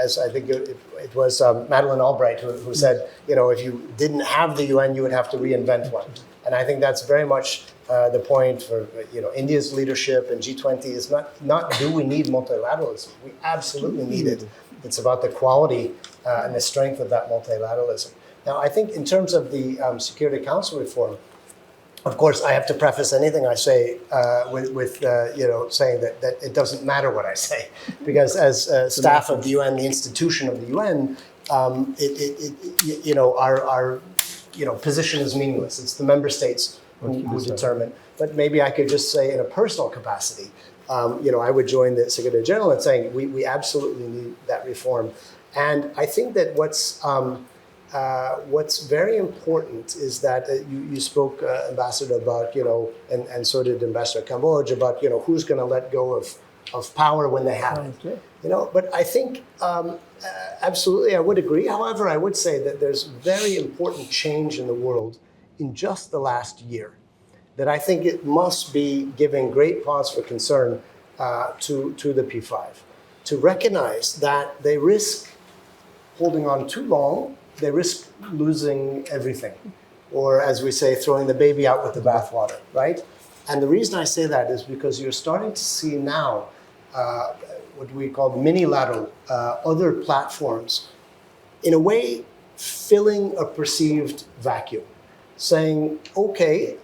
as I think it was Madeleine Albright who said, if you didn't have the UN, you would have to reinvent one. And I think that's very much the point for India's leadership, and G20 is not do we need multilateralism? We absolutely need it. It's about the quality and the strength of that multilateralism. Now, I think in terms of the Security Council reform, of course, I have to preface anything I say with saying that it doesn't matter what I say, because as staff of the UN, the institution of the UN, our position is meaningless. It's the member states who determine. But maybe I could just say, in a personal capacity, I would join the Secretary General in saying we absolutely need that reform. And I think that what's very important is that you spoke, Ambassador, about, and so did Ambassador Kamboj, about, who's going to let go of power when they have it. But I think, absolutely, I would agree. However, I would say that there's very important change in the world in just the last year that I think it must be giving great pause for concern to the P5, to recognize that they risk holding on too long. They risk losing everything, or as we say, throwing the baby out with the bathwater, right? And the reason I say that is because you're starting to see now what we call mini-lateral, other platforms, in a way, filling a perceived vacuum, saying, okay,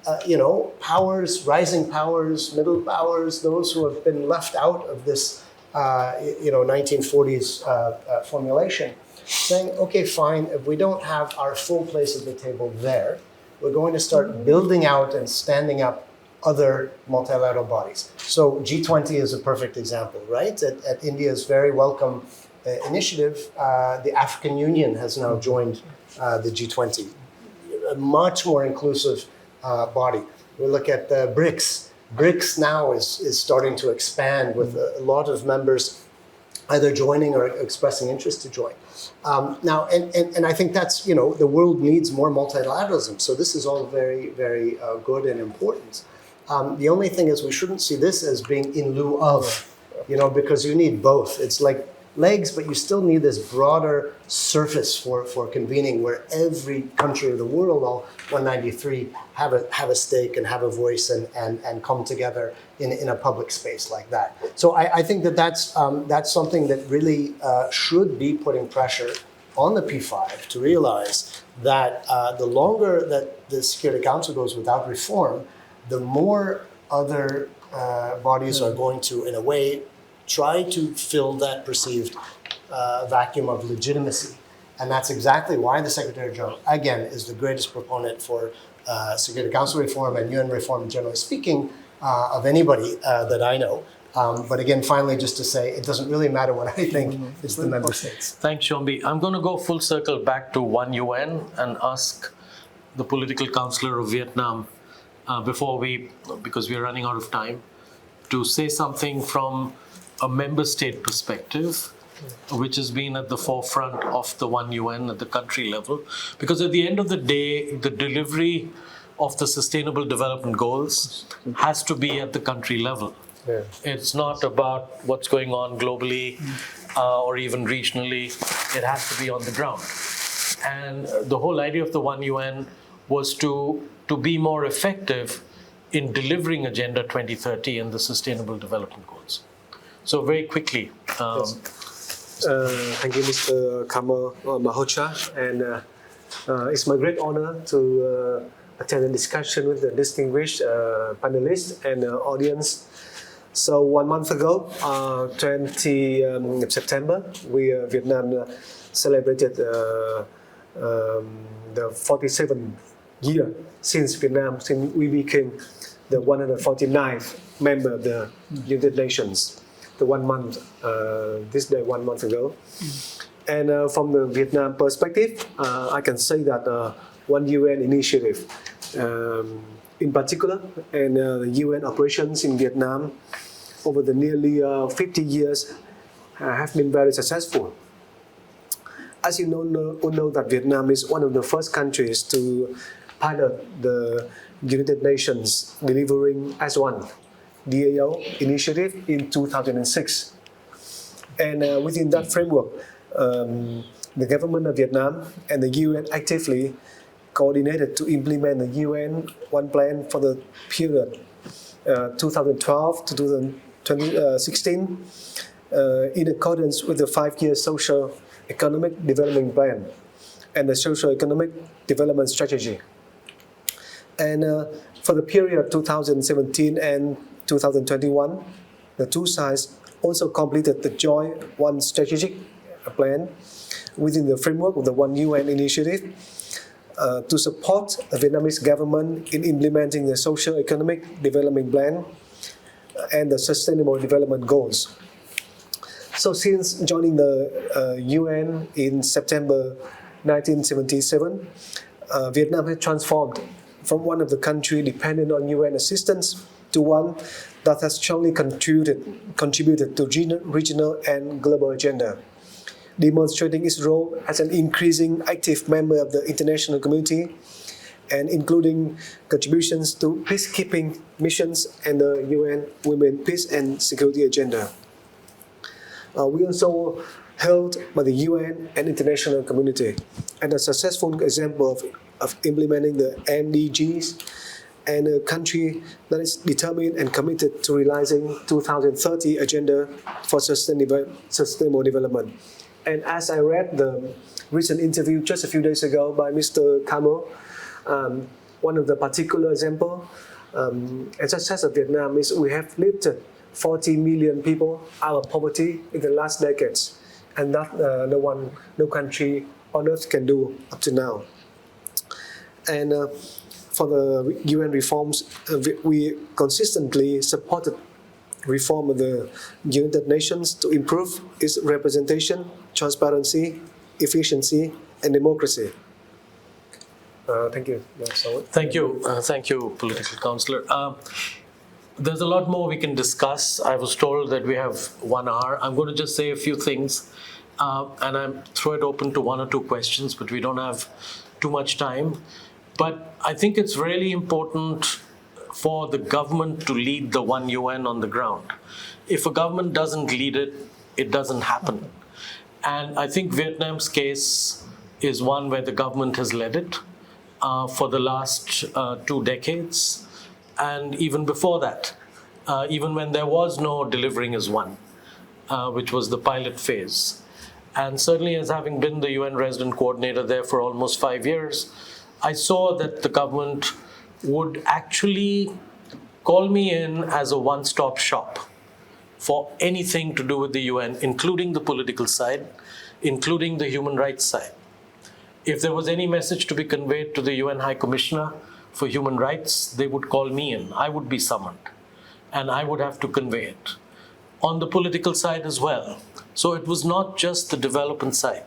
powers, rising powers, middle powers, those who have been left out of this, 1940s formulation, saying, okay, fine, if we don't have our full place at the table there, we're going to start building out and standing up other multilateral bodies. So G20 is a perfect example, right? At India's very welcome initiative, the African Union has now joined the G20, a much more inclusive body. We look at the BRICS. BRICS now is starting to expand with a lot of members either joining or expressing interest to join. Now, and I think that's, the world needs more multilateralism. So this is all very, very good and important. The only thing is we shouldn't see this as being in lieu of, because you need both. It's like legs, but you still need this broader surface for convening where every country of the world, all 193, have a stake and have a voice and come together in a public space like that. So I think that's something that really should be putting pressure on the P5 to realize that the longer that the Security Council goes without reform, the more other bodies are going to, in a way, try to fill that perceived vacuum of legitimacy. And that's exactly why the Secretary General, again, is the greatest proponent for Security Council reform and UN reform, generally speaking, of anybody that I know. But again, finally, just to say, it doesn't really matter what I think, it's the member states. Thanks, Shombi. I'm going to go full circle back to One UN and ask the political counselor of Vietnam because we're running out of time, to say something from a member state perspective, which has been at the forefront of the One UN at the country level. Because at the end of the day, the delivery of the Sustainable Development Goals has to be at the country level. Yeah. It's not about what's going on globally or even regionally. It has to be on the ground. And the whole idea of the One UN was to be more effective in delivering Agenda 2030 and the Sustainable Development Goals. So very quickly. Thank you, Mr. Kamal Mahocha. And it's my great honor to attend a discussion with the distinguished panelists and audience. So 1 month ago, 20 September, Vietnam celebrated the 47th year since we became the 149th member of the United Nations. The 1 month, this day 1 month ago. And from the Vietnam perspective, I can say that One UN initiative, in particular, and the UN operations in Vietnam over the nearly 50 years have been very successful. As you know that Vietnam is one of the first countries to pilot the United Nations delivering as one DAO initiative in 2006. And within that framework, the government of Vietnam and the UN actively coordinated to implement the UN One Plan for the period 2012 to 2016 in accordance with the 5-year Social Economic Development Plan and the Social Economic Development Strategy. And for the period 2017 and 2021, the two sides also completed the joint One Strategic Plan within the framework of the One UN initiative to support the Vietnamese government in implementing the Social Economic Development Plan and the Sustainable Development Goals. So since joining the UN in September 1977, Vietnam has transformed from one of the countries dependent on UN assistance to one that has strongly contributed to regional and global agenda, demonstrating its role as an increasing active member of the international community and including contributions to peacekeeping missions and the UN Women Peace and Security Agenda. We also held by the UN and international community and a successful example of implementing the MDGs and a country that is determined and committed to realizing 2030 Agenda for Sustainable Development. And as I read the recent interview just a few days ago by Mr. Kamal, one of the particular example and success of Vietnam is we have lifted 40 million people out of poverty in the last decades, and that no country on earth can do up to now. And for the UN reforms, we consistently supported reform of the United Nations to improve its representation, transparency, efficiency, and democracy. Thank you. Thank you, political counselor. There's a lot more we can discuss. I was told that we have 1 hour. I'm going to just say a few things, and I'm throw it open to 1 or 2 questions, but we don't have too much time. But I think it's really important for the government to lead the one UN on the ground. If a government doesn't lead it, it doesn't happen. And I think Vietnam's case is one where the government has led it for the last 2 decades. And even before that, even when there was no delivering as one, which was the pilot phase. And certainly as having been the UN resident coordinator there for almost 5 years, I saw that the government would actually call me in as a one-stop shop for anything to do with the UN, including the political side, including the human rights side. If there was any message to be conveyed to the UN High Commissioner for Human Rights, they would call me in. I would be summoned, and I would have to convey it. On the political side as well. So it was not just the development side.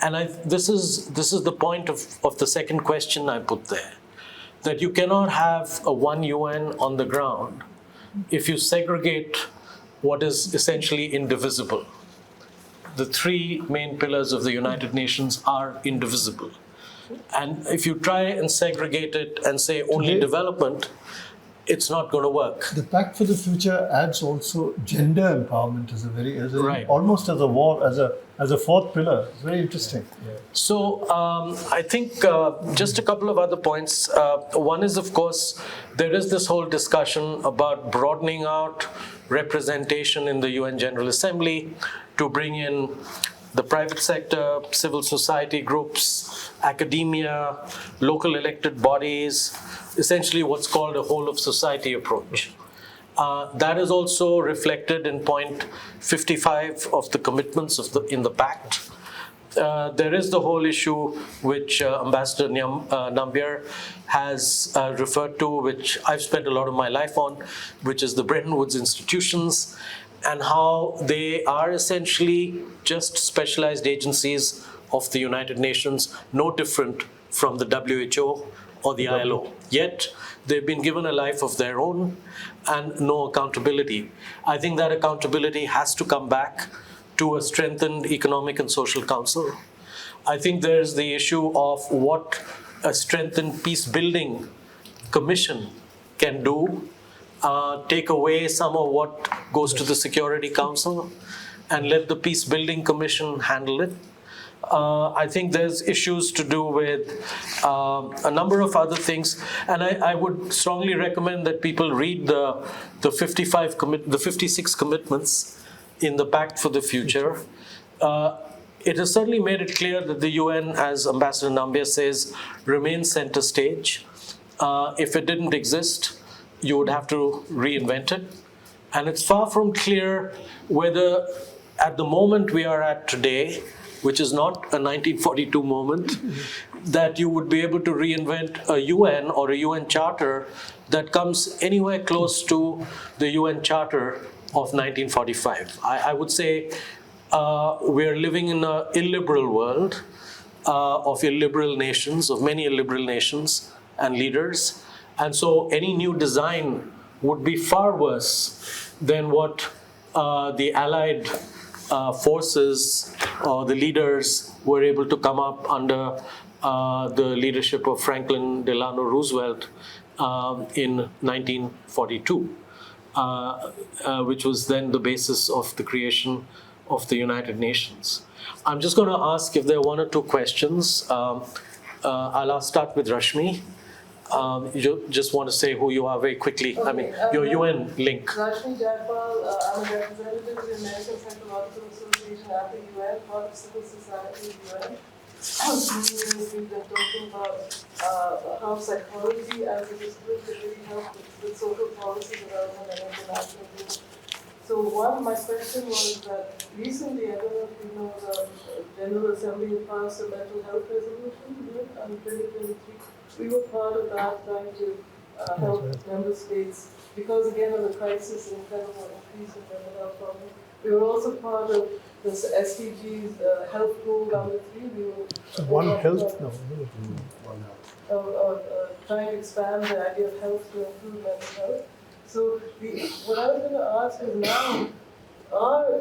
And this is the point of the second question I put there, that you cannot have a one UN on the ground if you segregate what is essentially indivisible. The 3 main pillars of the United Nations are indivisible. And if you try and segregate it and say only Today, development, it's not going to work. the Pact for the Future adds also gender empowerment as Right. almost as a war, as a 4th pillar. It's very interesting. So I think just a couple of other points. One is, of course, there is this whole discussion about broadening out representation in the UN General Assembly to bring in the private sector, civil society groups, academia, local elected bodies, essentially what's called a whole of society approach. That is also reflected in point 55 of the commitments in the pact. There is the whole issue which Ambassador Nambiar has referred to, which I've spent a lot of my life on, which is the Bretton Woods institutions and how they are essentially just specialized agencies of the United Nations, no different from the WHO or the ILO. Yet, they've been given a life of their own and no accountability. I think that accountability has to come back to a strengthened Economic and Social Council. I think there's the issue of what a strengthened peace-building commission can do, take away some of what goes to the Security Council and let the peace-building commission handle it. I think there's issues to do with a number of other things, and I would strongly recommend that people read the 56 commitments in the Pact for the Future. It has certainly made it clear that the UN, as Ambassador Nambiar says, remains center stage. If it didn't exist, you would have to reinvent it. And it's far from clear whether at the moment we are at today, which is not a 1942 moment, that you would be able to reinvent a UN or a UN charter that comes anywhere close to the UN charter of 1945. I would say we're living in an illiberal world of illiberal nations, of many illiberal nations and leaders. And so any new design would be far worse than what the Allied forces or the leaders were able to come up under the leadership of Franklin Delano Roosevelt in 1942, which was then the basis of the creation of the United Nations. I'm just going to ask if there are 1 or 2 questions. I'll start with Rashmi. You just want to say who you are very quickly. Okay, I mean, your UN link. Rashmi Jaipal, I'm a representative of the American Psychological Association at the UN, part of civil society in the UN. We've been talking about how psychology as a discipline can really help with social policy development and international unity. So my question was that recently, I don't know if you know, the General Assembly passed a mental health resolution in 2023. We were part of that, trying to help member states, because again of the crisis and kind of an increase in mental health problems. We were also part of this SDGs health goal number 3. We were One Health, no. trying to expand the idea of health to improve mental health. So what I was going to ask is now,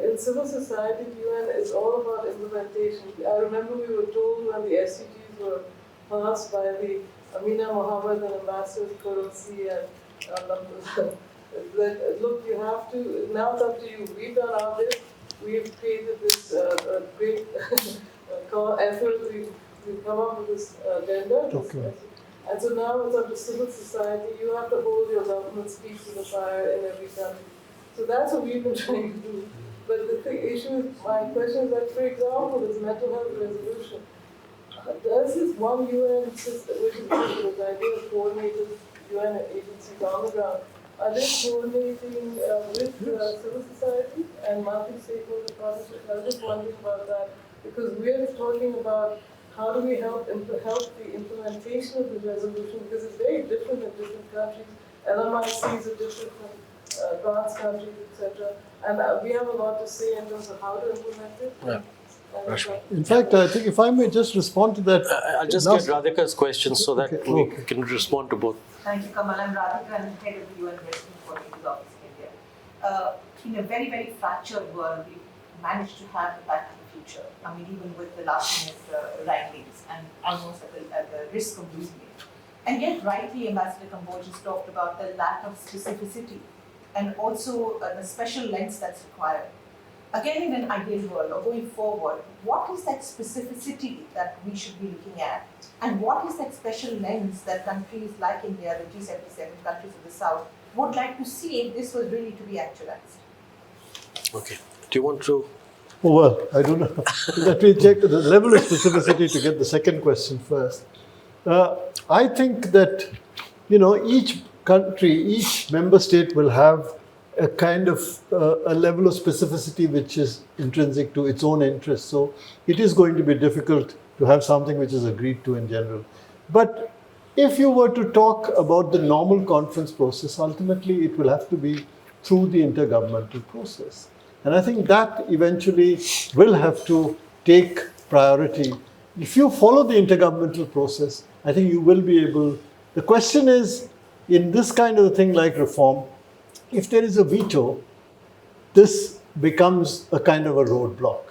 in civil society, the UN is all about implementation. I remember we were told when the SDGs were passed by the Amina Mohammed and Ambassador Kurosi and that, look, you have to, now it's up to you. We've done our bit. We've created this great effort. We've come up with this agenda. Okay. And so now it's up to civil society. You have to hold your government's feet to the fire in every country. So that's what we've been trying to do. But the issue, my question is that, for example, this mental health resolution, there's this one UN system, which is this idea of coordinated UN agencies on the ground. Are they coordinating with civil society and multi-stakeholder partnerships? I was just wondering about that, because we're talking about how do we help the implementation of the resolution, because it's very different in different countries. LMICs are different from advanced countries, etc. And we have a lot to say in terms of how to implement it. Yeah. In fact, I think if I may just respond to that. I'll just now- get Radhika's questions so that Okay, we okay. can respond to both. Thank you, Kamal. I'm Radhika, I'm head of the UN Resident Coordinator's Office in India. In a very, very fractured world, we've managed to have the Back to the Future. I mean, even with the last minute's rankings, and almost at the risk of losing it. And yet, rightly, Ambassador Kamboj has talked about the lack of specificity and also the special lens that's required. Again, in an ideal world or going forward, what is that specificity that we should be looking at? And what is that special lens that countries like India, the G77 countries of the South, would like to see if this was really to be actualized? Okay. Do you want to? Oh, well, I don't know. Let me check the level of specificity to get the second question first. I think that, each country, each member state will have a kind of a level of specificity which is intrinsic to its own interests. So it is going to be difficult to have something which is agreed to in general. But if you were to talk about the normal conference process, ultimately it will have to be through the intergovernmental process. And I think that eventually will have to take priority. If you follow the intergovernmental process, I think you will be able. The question is, in this kind of a thing like reform, if there is a veto, this becomes a kind of a roadblock.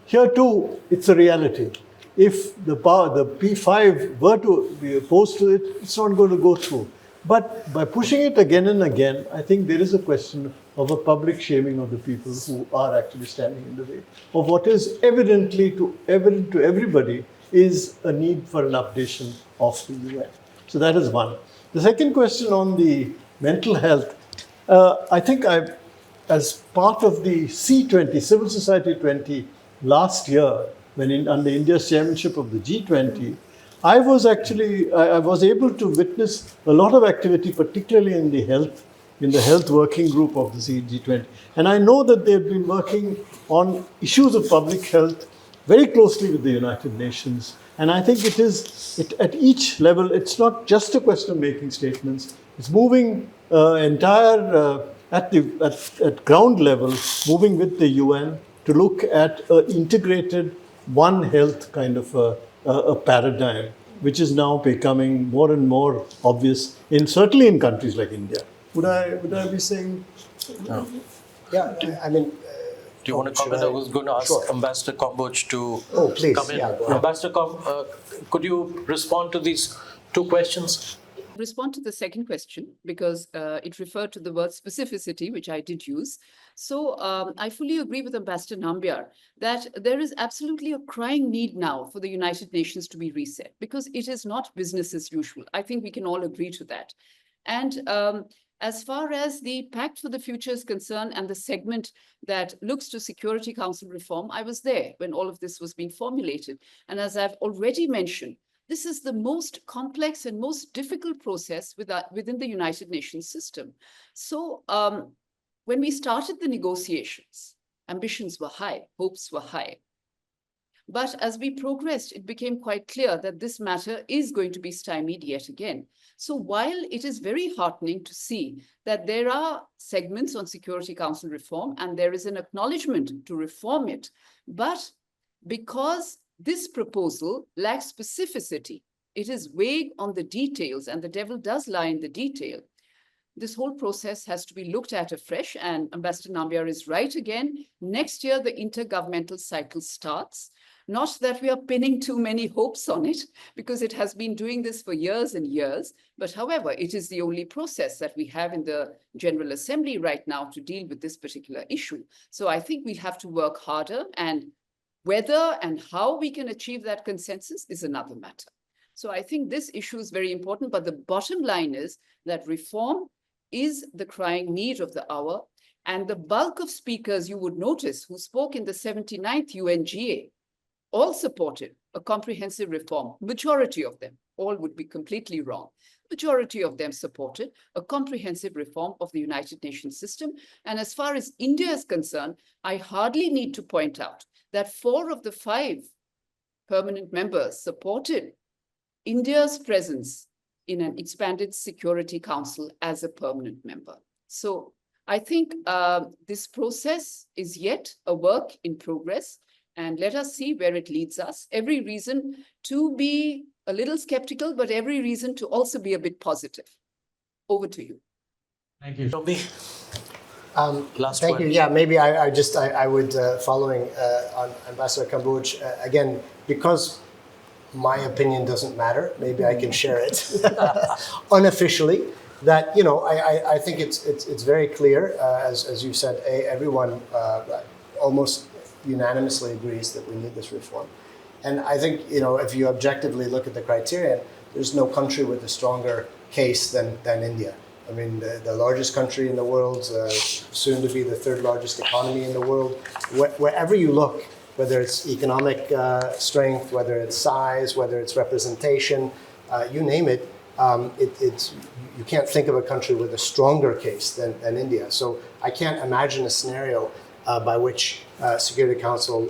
Here too, it's a reality. If the P5 were to be opposed to it, it's not going to go through. But by pushing it again and again, I think there is a question of a public shaming of the people who are actually standing in the way of what is evident to everybody is a need for an updation of the UN. So that is one. The second question on the mental health, I think as part of the C20, Civil Society 20, last year, when under India's chairmanship of the G20, I was able to witness a lot of activity, particularly in the health working group of the G20. And I know that they've been working on issues of public health very closely with the United Nations. And I think at each level, it's not just a question of making statements. It's moving at ground level, moving with the UN to look at an integrated One Health kind of a paradigm, which is now becoming more and more obvious, certainly in countries like India. Would I be saying? No. Yeah, I mean. Do you want to comment? I was going to ask Ambassador Kamboj to please, come in. yeah, go ahead. Ambassador could you respond to these two questions? Respond to the second question because it referred to the word specificity, which I did use. So I fully agree with Ambassador Nambiar that there is absolutely a crying need now for the United Nations to be reset because it is not business as usual. I think we can all agree to that. And as far as the Pact for the Future is concerned and the segment that looks to Security Council reform, I was there when all of this was being formulated. And as I've already mentioned, this is the most complex and most difficult process within the United Nations system. So when we started the negotiations, ambitions were high, hopes were high. But as we progressed, it became quite clear that this matter is going to be stymied yet again. So while it is very heartening to see that there are segments on Security Council reform and there is an acknowledgement to reform it, but because this proposal lacks specificity, it is vague on the details and the devil does lie in the detail. this whole process has to be looked at afresh. And Ambassador Nambiar is right again. Next year, the intergovernmental cycle starts. Not that we are pinning too many hopes on it, because it has been doing this for years and years. But however, it is the only process that we have in the General Assembly right now to deal with this particular issue. So I think we'll have to work harder, and whether and how we can achieve that consensus is another matter. So I think this issue is very important, but the bottom line is that reform is the crying need of the hour. And the bulk of speakers you would notice who spoke in the 79th UNGA all supported a comprehensive reform. Majority of them, all would be completely wrong. Majority of them supported a comprehensive reform of the United Nations system. And as far as India is concerned, I hardly need to point out that 4 of the 5 permanent members supported India's presence in an expanded Security Council as a permanent member. So I think this process is yet a work in progress, and let us see where it leads us. Every reason to be a little skeptical, but every reason to also be a bit positive. Over to you. Thank you. Shombi, last Thank word. you. Yeah, maybe I would, following on Ambassador Kamboj, again, because my opinion doesn't matter, maybe I can share it unofficially, that, you know, I think it's very clear, as you said, everyone almost unanimously agrees that we need this reform. And I think, you know, if you objectively look at the criterion, there's no country with a stronger case than India. I mean, the largest country in the world, soon to be the 3rd largest economy in the world. Wherever you look, whether it's economic strength, whether it's size, whether it's representation, you name it, you can't think of a country with a stronger case than India. So I can't imagine a scenario by which Security Council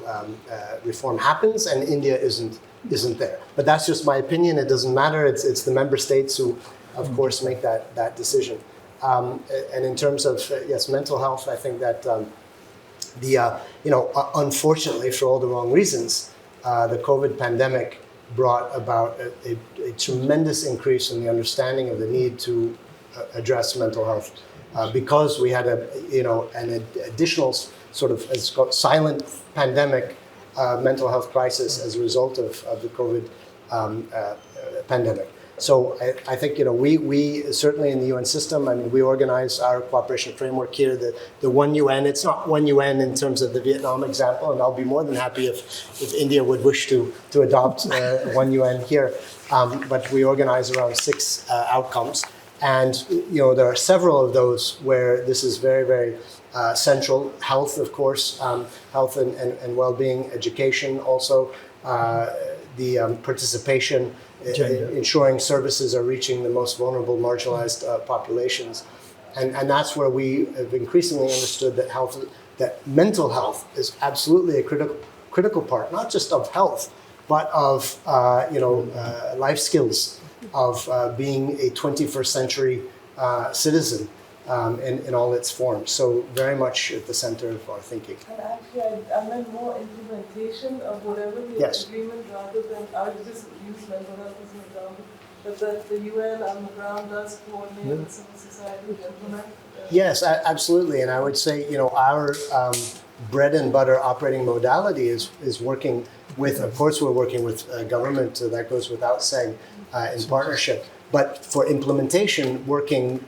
reform happens and India isn't there. But that's just my opinion. It doesn't matter. It's the member states who, of course, make that decision. And in terms of yes, mental health, I think that unfortunately, for all the wrong reasons, the COVID pandemic brought about a tremendous increase in the understanding of the need to address mental health, because we had an additional sort of, it's called silent pandemic mental health crisis as a result of the COVID pandemic. So I think, you know, we certainly in the UN system, I mean, we organize our cooperation framework here, the One UN. It's not One UN in terms of the Vietnam example, and I'll be more than happy if India would wish to adopt One UN here. But we organize around 6 outcomes. And, you know, there are several of those where this is very, very central. Health, of course, health and well-being, education also, the participation, ensuring services are reaching the most vulnerable, marginalized populations. And that's where we have increasingly understood that mental health is absolutely a critical part, not just of health, but of life skills, of being a 21st century citizen in all its forms. So very much at the center of our thinking. And actually, I meant more implementation of whatever the agreement, rather than, I would just use mental health as an example, but that the UN on the ground does coordinate with civil society to implement. Yes, absolutely. And I would say, you know, our bread and butter operating modality is working with, of course, we're working with government, that goes without saying, in partnership. But for implementation, working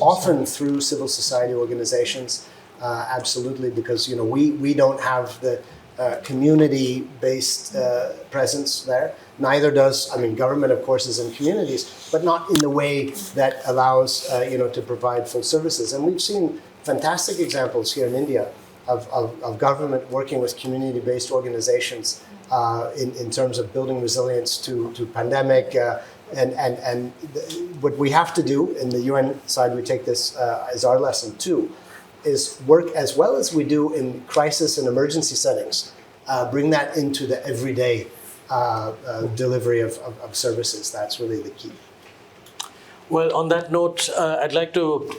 often through civil society organizations, absolutely, because, you know, we don't have the community-based presence there. Neither does, I mean, government, of course, is in communities, but not in the way that allows, to provide full services. And we've seen fantastic examples here in India of government working with community-based organizations in terms of building resilience to pandemic. And what we have to do in the UN side, we take this as our lesson too, is work as well as we do in crisis and emergency settings, bring that into the everyday delivery of services. That's really the key. Well, on that note, I'd like to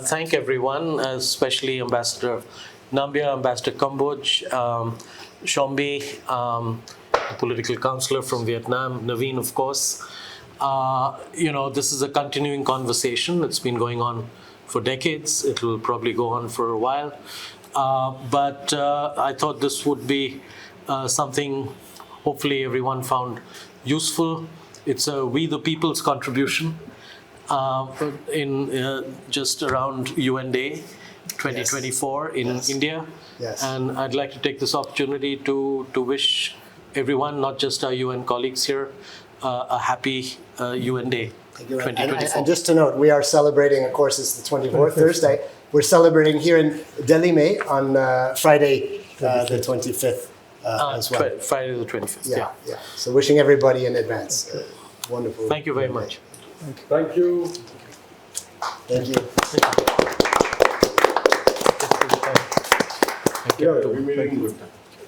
thank everyone, especially Ambassador Nambiar, Ambassador Kamboj, Shombi, the political counselor from Vietnam, Naveen, of course. This is a continuing conversation. It's been going on for decades. It will probably go on for a while. But I thought this would be something hopefully everyone found useful. It's a We the People's contribution in just around UN Day 2024 in India. Yes. And I'd like to take this opportunity to wish everyone, not just our UN colleagues here, a happy UN Day. Thank you. And 2024. just to note, we are celebrating, of course, it's the 24th, Thursday. We're celebrating here in Delhi, May, on Friday, the 25th as well. Friday the 25th. Yeah. Yeah. So wishing everybody in advance. Wonderful. Thank you very much. Thank you. Thank you. Yeah, we're meeting with